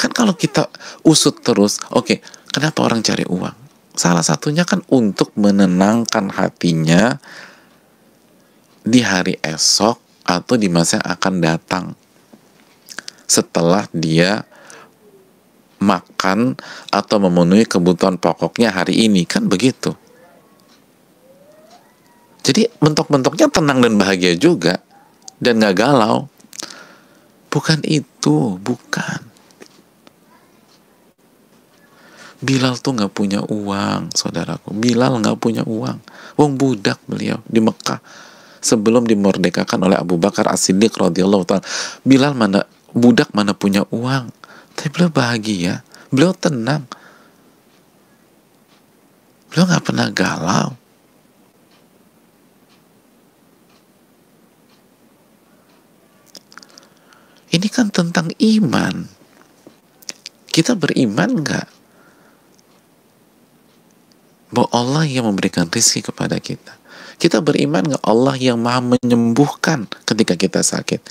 Kan kalau kita usut terus, oke, kenapa orang cari uang? Salah satunya kan untuk menenangkan hatinya di hari esok atau di masa yang akan datang. Setelah dia makan atau memenuhi kebutuhan pokoknya hari ini, kan begitu. Jadi bentuk-bentuknya tenang dan bahagia juga, dan gak galau. Bukan itu, bukan. Bilal tuh gak punya uang, saudaraku. Bilal gak punya uang. Wong budak beliau di Mekah sebelum dimerdekakan oleh Abu Bakar As-Siddiq radhiyallahu ta'ala. Bilal budak mana punya uang, tapi beliau bahagia, beliau tenang, beliau gak pernah galau. Ini kan tentang iman. Kita beriman gak bahwa Allah yang memberikan rezeki kepada kita? Kita beriman nggak Allah yang maha menyembuhkan ketika kita sakit?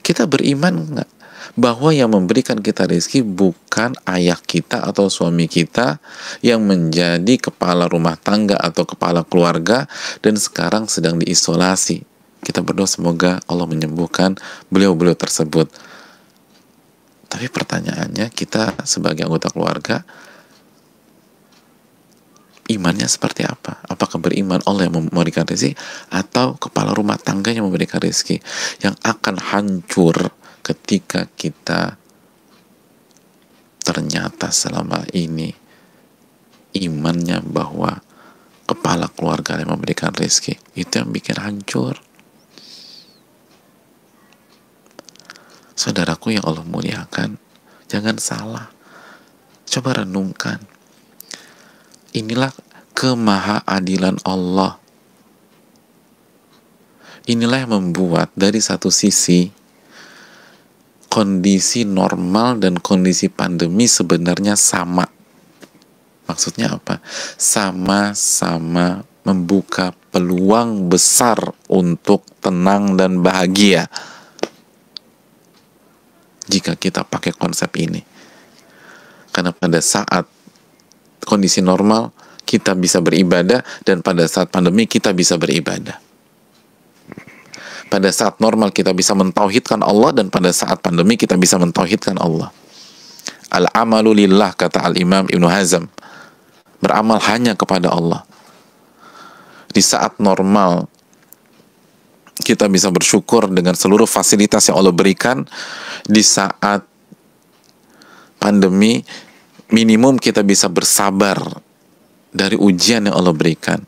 Kita beriman nggak bahwa yang memberikan kita rezeki bukan ayah kita atau suami kita yang menjadi kepala rumah tangga atau kepala keluarga dan sekarang sedang diisolasi? Kita berdoa semoga Allah menyembuhkan beliau-beliau tersebut. Tapi pertanyaannya, kita sebagai anggota keluarga, imannya seperti apa? Apakah beriman Allah yang memberikan rezeki atau kepala rumah tangga yang memberikan rezeki yang akan hancur ketika kita ternyata selama ini imannya bahwa kepala keluarga yang memberikan rezeki itu yang bikin hancur. Saudaraku yang Allah muliakan, jangan salah. Coba renungkan. Inilah kemahaadilan Allah. Inilah yang membuat dari satu sisi kondisi normal dan kondisi pandemi sebenarnya sama. Maksudnya apa? Sama-sama membuka peluang besar untuk tenang dan bahagia. Jika kita pakai konsep ini. Karena pada saat kondisi normal kita bisa beribadah, dan pada saat pandemi kita bisa beribadah. Pada saat normal kita bisa mentauhidkan Allah, dan pada saat pandemi kita bisa mentauhidkan Allah. Al-amalu lillah, kata Al-Imam Ibnu Hazm. Beramal hanya kepada Allah. Di saat normal kita bisa bersyukur dengan seluruh fasilitas yang Allah berikan di saat pandemi. Minimum kita bisa bersabar dari ujian yang Allah berikan,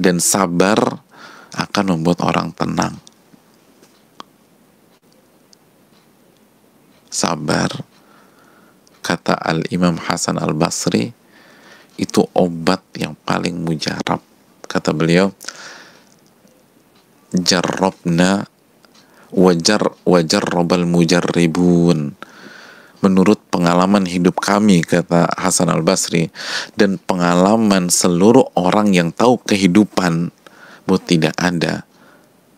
dan sabar akan membuat orang tenang. Sabar, kata Al-Imam Hasan Al-Basri, itu obat yang paling mujarab. Kata beliau, jarrabna wajarrabal mujarribun. Menurut pengalaman hidup kami, kata Hasan Al-Basri, dan pengalaman seluruh orang yang tahu kehidupan, bahwa tidak ada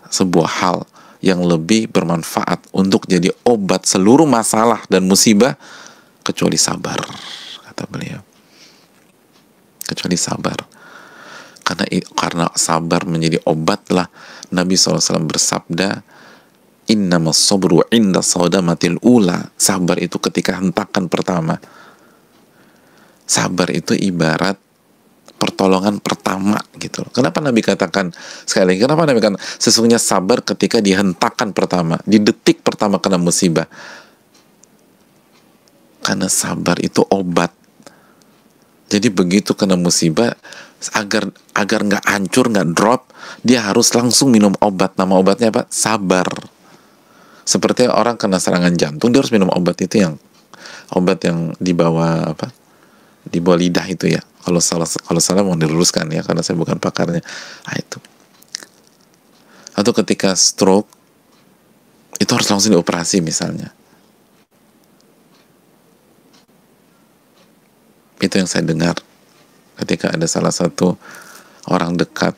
sebuah hal yang lebih bermanfaat untuk jadi obat seluruh masalah dan musibah kecuali sabar, kata beliau. Kecuali sabar. Karena sabar menjadi obatlah Nabi SAW bersabda, innamas sabru inda sadamatil ula. Sabar itu ketika hentakan pertama. Sabar itu ibarat pertolongan pertama gitu. Kenapa Nabi katakan, sekali lagi, kenapa Nabi katakan sesungguhnya sabar ketika dihentakan pertama, di detik pertama kena musibah? Karena sabar itu obat. Jadi begitu kena musibah, agar nggak hancur, nggak drop, dia harus langsung minum obat. Nama obatnya apa? Sabar. Seperti orang kena serangan jantung, dia harus minum obat itu, yang obat yang di bawah apa? Di bawah lidah itu ya. Kalau salah mau diluruskan ya, karena saya bukan pakarnya. Nah, itu. Atau ketika stroke, itu harus langsung dioperasi misalnya. Itu yang saya dengar ketika ada salah satu orang dekat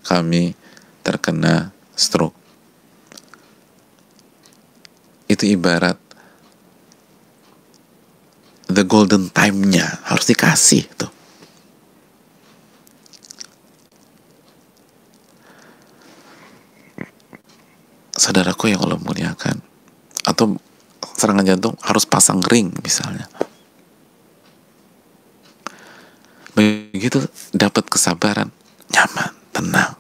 kami terkena stroke. Itu ibarat the golden time-nya harus dikasih tuh. Saudaraku yang Allah muliakan, atau serangan jantung harus pasang ring misalnya. Begitu dapat kesabaran, nyaman, tenang.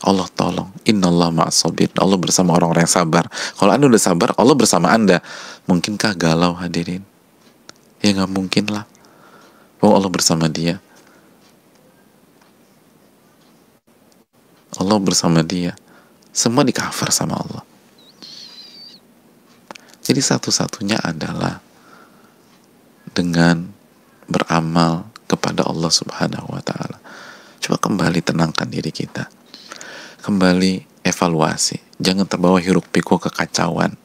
Allah tolong. Innallaha ma'as sabirin. Allah bersama orang-orang yang sabar. Kalau Anda udah sabar, Allah bersama Anda. Mungkinkah galau hadirin? Ya nggak mungkin lah. Oh, Allah bersama dia. Allah bersama dia. Semua di cover sama Allah. Jadi satu-satunya adalah dengan beramal kepada Allah Subhanahu wa ta'ala. Coba kembali tenangkan diri kita. Kembali evaluasi. Jangan terbawa hiruk pikuk kekacauan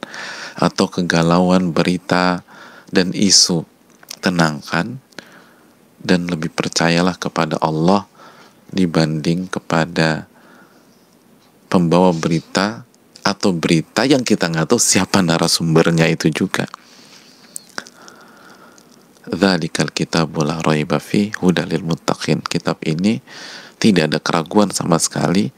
atau kegalauan berita dan isu. Tenangkan dan lebih percayalah kepada Allah dibanding kepada pembawa berita atau berita yang kita nggak tahu siapa narasumbernya itu juga. Dzalikal kitabu la raiba fi hudal lil muttaqin. Kitab ini tidak ada keraguan sama sekali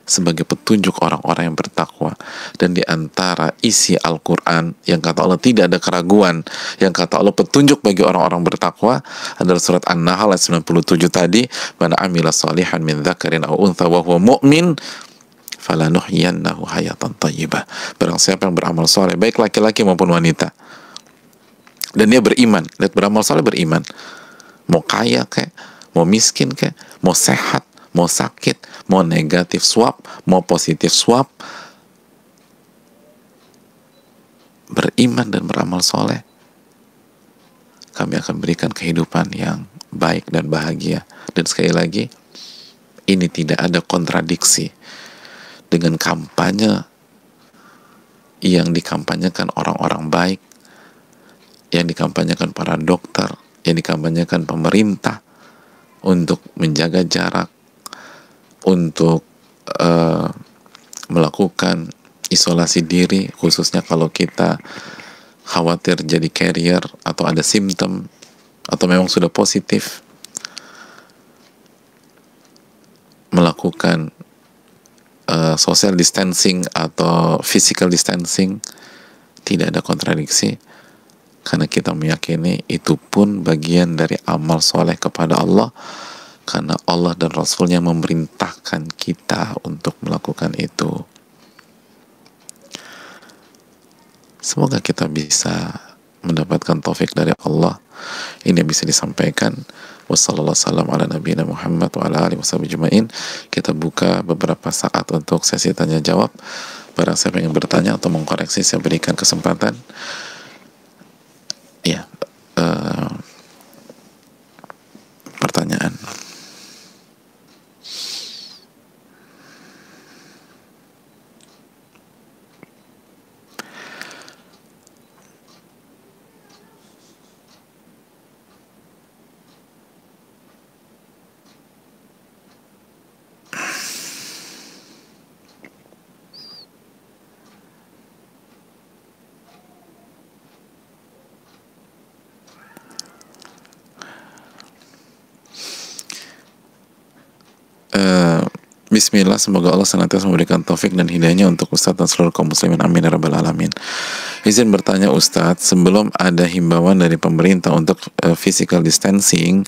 sebagai petunjuk orang-orang yang bertakwa. Dan di antara isi Al-Quran yang kata Allah tidak ada keraguan, yang kata Allah petunjuk bagi orang-orang bertakwa, adalah surat An-Nahl ayat 97 tadi, man amila salihan min dzakarin aw untha wa huwa mu'min falanuhyiyannahu hayatan thayyibah. Barang siapa yang beramal saleh, baik laki-laki maupun wanita, dan dia beriman, lihat, beramal saleh beriman, mau kaya kek, mau miskin kek, mau sehat, mau sakit, mau negatif swab, mau positif swab, beriman dan beramal soleh, kami akan berikan kehidupan yang baik dan bahagia. Dan sekali lagi, ini tidak ada kontradiksi dengan kampanye yang dikampanyekan orang-orang baik, yang dikampanyekan para dokter, yang dikampanyekan pemerintah untuk menjaga jarak, untuk melakukan isolasi diri, khususnya kalau kita khawatir jadi carrier atau ada simptom atau memang sudah positif, melakukan social distancing atau physical distancing. Tidak ada kontradiksi, karena kita meyakini itu pun bagian dari amal soleh kepada Allah, karena Allah dan Rasulnya memerintahkan kita untuk melakukan itu. Semoga kita bisa mendapatkan taufik dari Allah. Ini bisa disampaikan. Wassalamualaikum warahmatullahi wabarakatuh. Kita buka beberapa saat untuk sesi tanya jawab. Barang siapa yang bertanya atau mengkoreksi, saya berikan kesempatan. Ya, pertanyaan. Bismillah, semoga Allah senantiasa memberikan taufik dan hidayahnya untuk Ustadz dan seluruh kaum muslimin, amin ya rabbal alamin. Izin bertanya Ustadz, sebelum ada himbauan dari pemerintah untuk physical distancing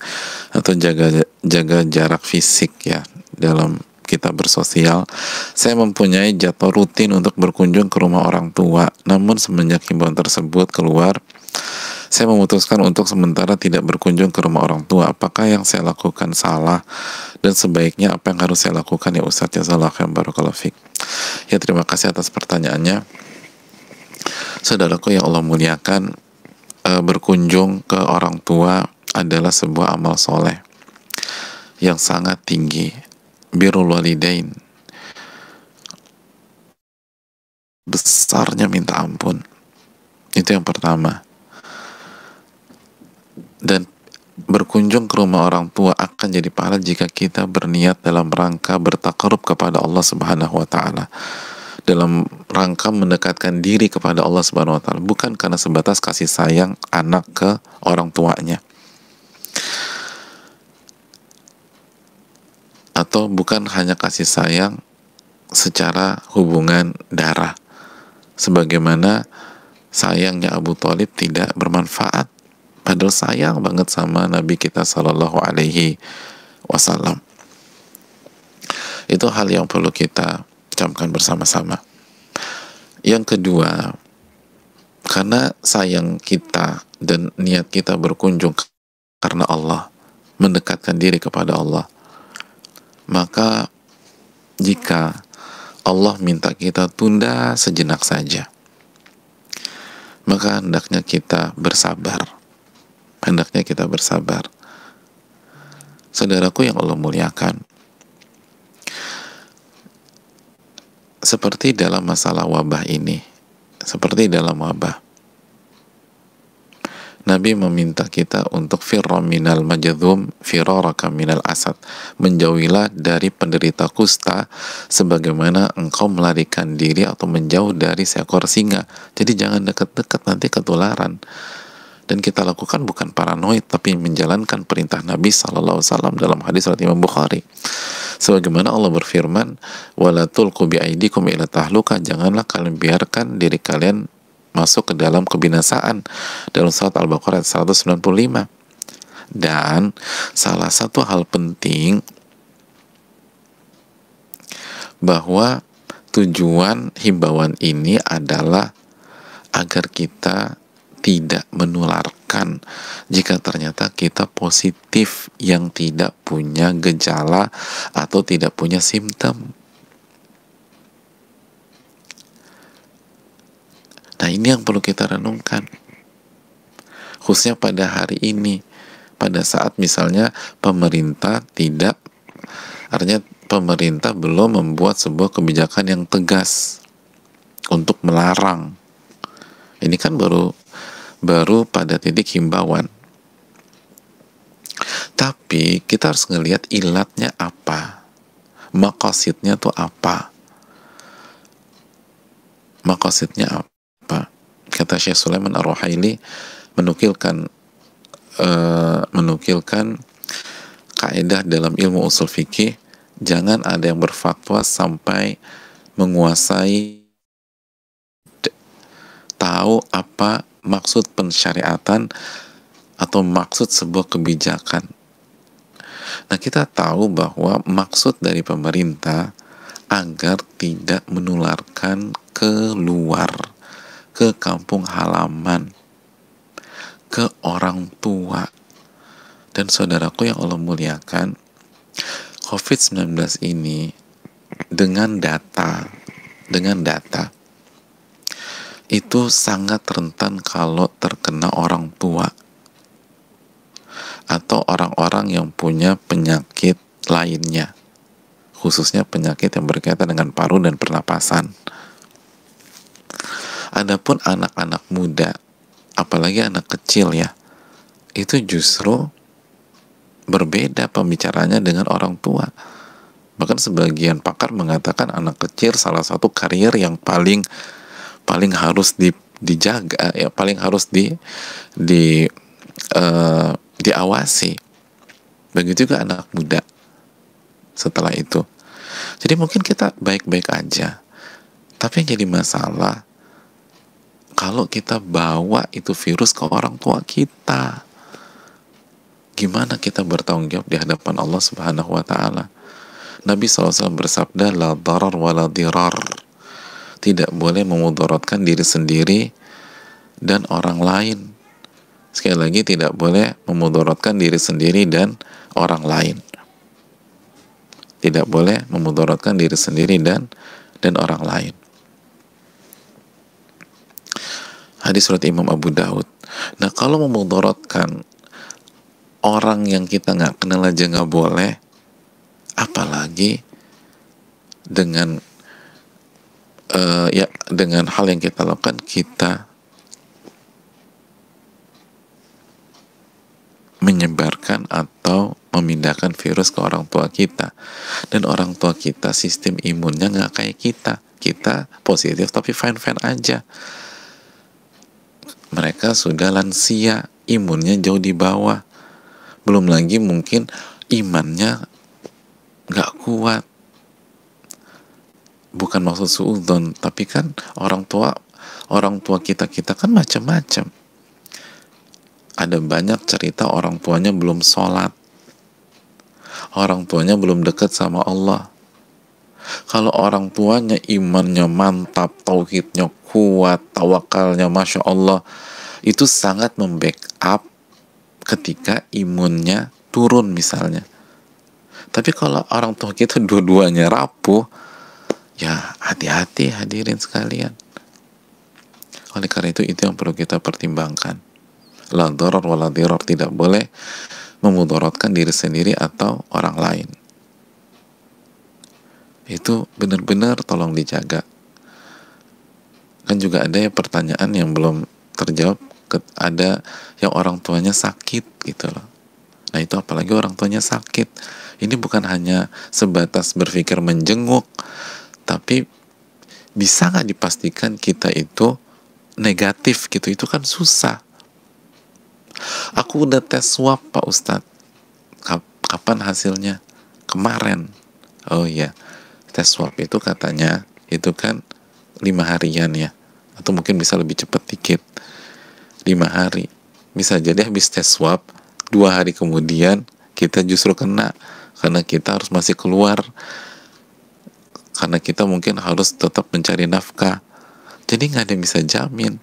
atau jaga jarak fisik ya dalam kita bersosial, saya mempunyai jadwal rutin untuk berkunjung ke rumah orang tua. Namun semenjak himbauan tersebut keluar, saya memutuskan untuk sementara tidak berkunjung ke rumah orang tua. Apakah yang saya lakukan salah? Dan sebaiknya apa yang harus saya lakukan ya Ustadz? Jazakallahu khairan, barakallahu fiik. Ya, terima kasih atas pertanyaannya. Saudaraku yang Allah muliakan, berkunjung ke orang tua adalah sebuah amal soleh yang sangat tinggi. Birrul walidain, besarnya minta ampun. Itu yang pertama. Dan berkunjung ke rumah orang tua akan jadi pahala jika kita berniat dalam rangka bertakarub kepada Allah Subhanahu wa taala, dalam rangka mendekatkan diri kepada Allah Subhanahu wa taala, bukan karena sebatas kasih sayang anak ke orang tuanya, atau bukan hanya kasih sayang secara hubungan darah sebagaimana sayangnya Abu Thalib tidak bermanfaat, padahal sayang banget sama Nabi kita Sallallahu Alaihi Wasallam. Itu hal yang perlu kita camkan bersama-sama. Yang kedua, karena sayang kita dan niat kita berkunjung karena Allah, mendekatkan diri kepada Allah, maka jika Allah minta kita tunda sejenak saja, maka hendaknya kita bersabar. Hendaknya kita bersabar. Saudaraku yang Allah muliakan, seperti dalam masalah wabah ini, seperti dalam wabah, Nabi meminta kita untuk firra minal majdzum firaraka minal asad, menjauhilah dari penderita kusta sebagaimana engkau melarikan diri atau menjauh dari seekor singa. Jadi jangan dekat-dekat, nanti ketularan. Dan kita lakukan bukan paranoid, tapi menjalankan perintah Nabi SAW dalam hadis riwayat Imam Bukhari. Sebagaimana Allah berfirman, wala tulqu biaidikum ila tahluka, janganlah kalian biarkan diri kalian masuk ke dalam kebinasaan, dalam surat Al-Baqarah 195. Dan salah satu hal penting bahwa tujuan himbauan ini adalah agar kita tidak menularkan jika ternyata kita positif yang tidak punya gejala atau tidak punya simptom. Nah, ini yang perlu kita renungkan, khususnya pada hari ini, pada saat misalnya pemerintah tidak, artinya pemerintah belum membuat sebuah kebijakan yang tegas untuk melarang. Ini kan baru pada titik himbauan. Tapi kita harus ngelihat ilatnya apa, maqasidnya tuh apa, maqasidnya apa. Kata Syekh Sulaiman Ar-Ruhaili menukilkan kaidah dalam ilmu usul fikih, jangan ada yang berfatwa sampai menguasai, tahu apa maksud pensyariatan atau maksud sebuah kebijakan. Nah, kita tahu bahwa maksud dari pemerintah agar tidak menularkan keluar ke kampung halaman, ke orang tua. Dan saudaraku yang Allah muliakan, COVID-19 ini dengan data itu sangat rentan kalau terkena orang tua atau orang-orang yang punya penyakit lainnya, khususnya penyakit yang berkaitan dengan paru dan pernapasan. Adapun anak-anak muda, apalagi anak kecil ya, itu justru berbeda pembicaranya dengan orang tua. Bahkan sebagian pakar mengatakan anak kecil salah satu karier yang paling harus dijaga, ya paling harus diawasi. Begitu juga anak muda setelah itu. Jadi mungkin kita baik-baik aja, tapi yang jadi masalah kalau kita bawa itu virus ke orang tua kita. Gimana kita bertanggung jawab di hadapan Allah Subhanahu wa ta'ala? Nabi SAW bersabda, la darar wa la dirar. Tidak boleh memudaratkan diri sendiri dan orang lain. Sekali lagi, tidak boleh memudaratkan diri sendiri dan orang lain. Tidak boleh memudaratkan diri sendiri dan orang lain. Hadis surat Imam Abu Daud. Nah, kalau memudaratkan orang yang kita nggak kenal aja nggak boleh, apalagi dengan dengan hal yang kita lakukan, kita menyebarkan atau memindahkan virus ke orang tua kita. Dan orang tua kita sistem imunnya nggak kayak kita positif tapi fine-fine aja. Mereka sudah lansia, imunnya jauh di bawah. Belum lagi mungkin imannya gak kuat. Bukan maksud suudzon, tapi kan orang tua kita kan macam-macam. Ada banyak cerita orang tuanya belum sholat, orang tuanya belum dekat sama Allah. Kalau orang tuanya imannya mantap, tauhidnya kuat, tawakalnya masya Allah, itu sangat membackup ketika imunnya turun misalnya. Tapi kalau orang tua kita dua-duanya rapuh, ya hati-hati hadirin sekalian. Oleh karena itu yang perlu kita pertimbangkan. La darar wa la dirar, tidak boleh memudaratkan diri sendiri atau orang lain. Itu benar-benar tolong dijaga. Kan juga ada ya pertanyaan yang belum terjawab, ada yang orang tuanya sakit gitu loh. Nah itu apalagi orang tuanya sakit, ini bukan hanya sebatas berpikir menjenguk, tapi bisa nggak dipastikan kita itu negatif gitu, itu kan susah. Aku udah tes swab Pak Ustadz. Kapan hasilnya? Kemarin. Oh iya, tes swab itu katanya itu kan 5 harian ya, atau mungkin bisa lebih cepat dikit, 5 hari. Bisa jadi habis tes swab 2 hari kemudian kita justru kena, karena kita harus masih keluar, karena kita mungkin harus tetap mencari nafkah. Jadi nggak ada yang bisa jamin.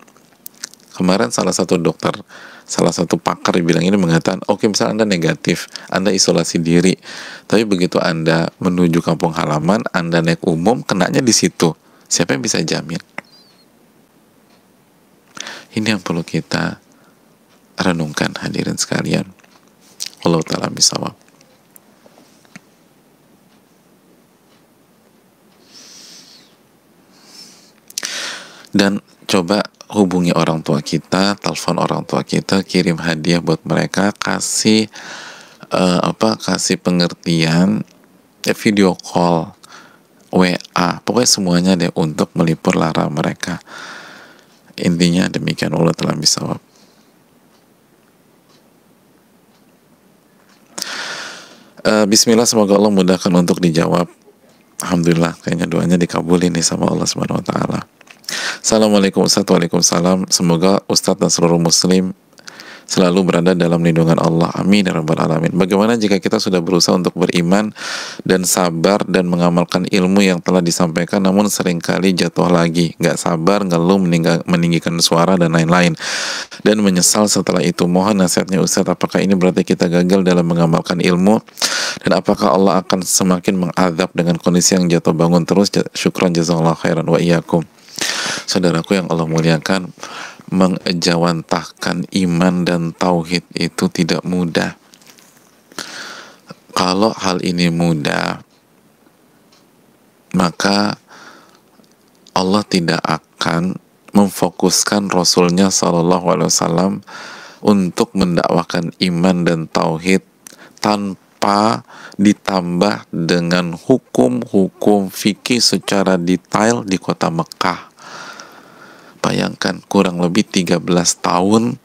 Kemarin salah satu pakar bilang ini, mengatakan oke, misalnya Anda negatif, Anda isolasi diri, tapi begitu Anda menuju kampung halaman, Anda naik umum, kenanya di situ. Siapa yang bisa jamin? Ini yang perlu kita renungkan hadirin sekalian. Allah ta'ala bisawab. Dan coba hubungi orang tua kita, telepon orang tua kita, kirim hadiah buat mereka, kasih kasih pengertian, video call, WA, pokoknya semuanya deh untuk melipur lara mereka. Intinya demikian. Allah telah bisawab. Bismillah, semoga Allah mudahkan untuk dijawab. Alhamdulillah, kayaknya doanya dikabulin nih sama Allah Subhanahu wa ta'ala. Assalamualaikum Ustaz. Waalaikumsalam. Semoga Ustaz dan seluruh muslim selalu berada dalam lindungan Allah. Amin ya rabbal alamin. Bagaimana jika kita sudah berusaha untuk beriman dan sabar dan mengamalkan ilmu yang telah disampaikan, namun seringkali jatuh lagi, nggak sabar, ngeluh, meninggikan suara dan lain-lain, dan menyesal setelah itu. Mohon nasihatnya Ustadz, apakah ini berarti kita gagal dalam mengamalkan ilmu, dan apakah Allah akan semakin mengadab dengan kondisi yang jatuh bangun terus? Syukran jazakallahu khairan wa iyyakum. Saudaraku yang Allah muliakan, mengejawantahkan iman dan tauhid itu tidak mudah. Kalau hal ini mudah, maka Allah tidak akan memfokuskan Rasulnya SAW untuk mendakwakan iman dan tauhid tanpa ditambah dengan hukum-hukum fikih secara detail di kota Mekah. Bayangkan, kurang lebih 13 tahun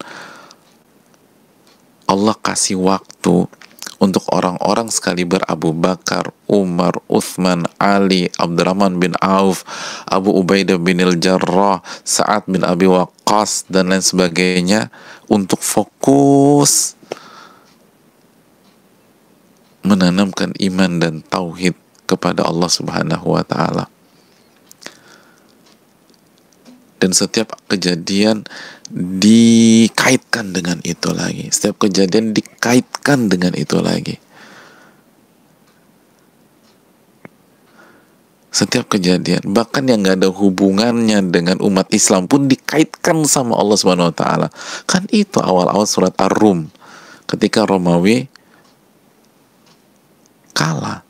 Allah kasih waktu untuk orang-orang sekaliber Abu Bakar, Umar, Uthman, Ali, Abdurrahman bin Auf, Abu Ubaidah bin Al-Jarrah, Sa'ad bin Abi Waqqas, dan lain sebagainya, untuk fokus menanamkan iman dan tauhid kepada Allah Subhanahu wa Ta'ala. Dan setiap kejadian dikaitkan dengan itu lagi. Setiap kejadian dikaitkan dengan itu lagi. Setiap kejadian, bahkan yang gak ada hubungannya dengan umat Islam pun dikaitkan sama Allah Subhanahu wa Ta'ala. Kan itu awal-awal surat Ar-Rum, ketika Romawi kalah.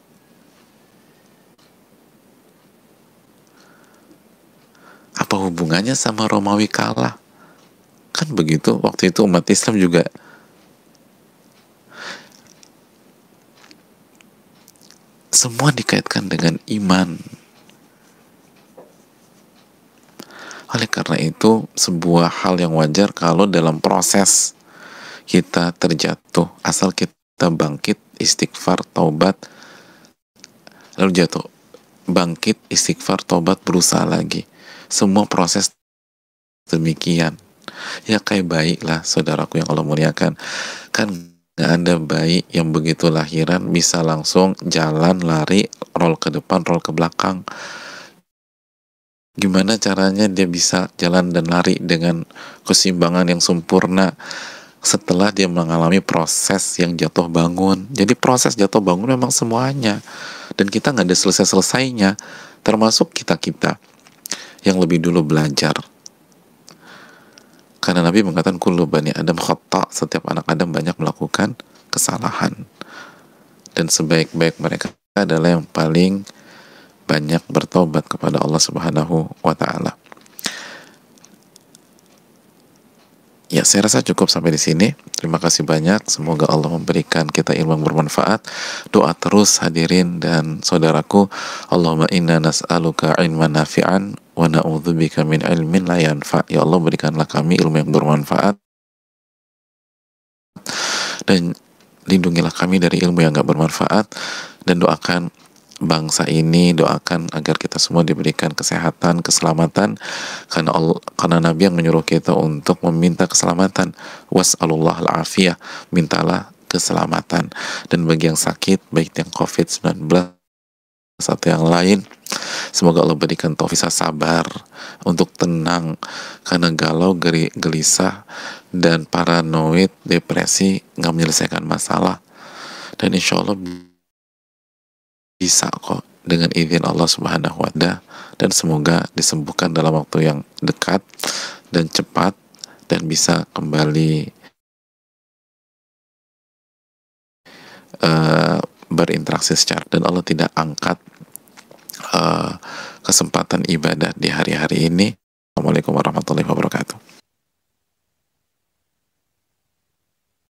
Apa hubungannya sama Romawi kalah? Kan begitu, waktu itu umat Islam juga semua dikaitkan dengan iman. Oleh karena itu, sebuah hal yang wajar kalau dalam proses kita terjatuh, asal kita bangkit, istighfar, taubat, lalu jatuh, bangkit, istighfar, taubat, berusaha lagi. Semua proses demikian. Ya kayak bayi lah, saudaraku yang Allah muliakan. Kan gak ada bayi yang begitu lahiran bisa langsung jalan, lari, roll ke depan, roll ke belakang. Gimana caranya dia bisa jalan dan lari dengan keseimbangan yang sempurna setelah dia mengalami proses yang jatuh bangun? Jadi proses jatuh bangun memang semuanya, dan kita gak ada selesai-selesainya, termasuk kita-kita yang lebih dulu belajar. Karena Nabi mengatakan kullu bani Adam khata', setiap anak Adam banyak melakukan kesalahan, dan sebaik-baik mereka adalah yang paling banyak bertobat kepada Allah Subhanahu wa Ta'ala. Ya, saya rasa cukup sampai di sini. Terima kasih banyak. Semoga Allah memberikan kita ilmu yang bermanfaat. Doa terus hadirin dan saudaraku. Allahumma inna nas'aluka ilman nafi'an wa na'udzubika min ilmin la yanfa'. Ya Allah, berikanlah kami ilmu yang bermanfaat dan lindungilah kami dari ilmu yang gak bermanfaat. Dan doakan bangsa ini, doakan agar kita semua diberikan kesehatan, keselamatan, karena Nabi yang menyuruh kita untuk meminta keselamatan. Was'alullah al-afiyah, mintalah keselamatan. Dan bagi yang sakit, baik yang COVID-19 atau yang lain, semoga Allah berikan taufik sabar untuk tenang, karena galau, gelisah, dan paranoid, depresi nggak menyelesaikan masalah. Dan insya Allah bisa kok dengan izin Allah Subhanahu wa Ta'ala, dan semoga disembuhkan dalam waktu yang dekat dan cepat, dan bisa kembali berinteraksi secara, dan Allah tidak angkat kesempatan ibadah di hari-hari ini. Assalamualaikum warahmatullahi wabarakatuh.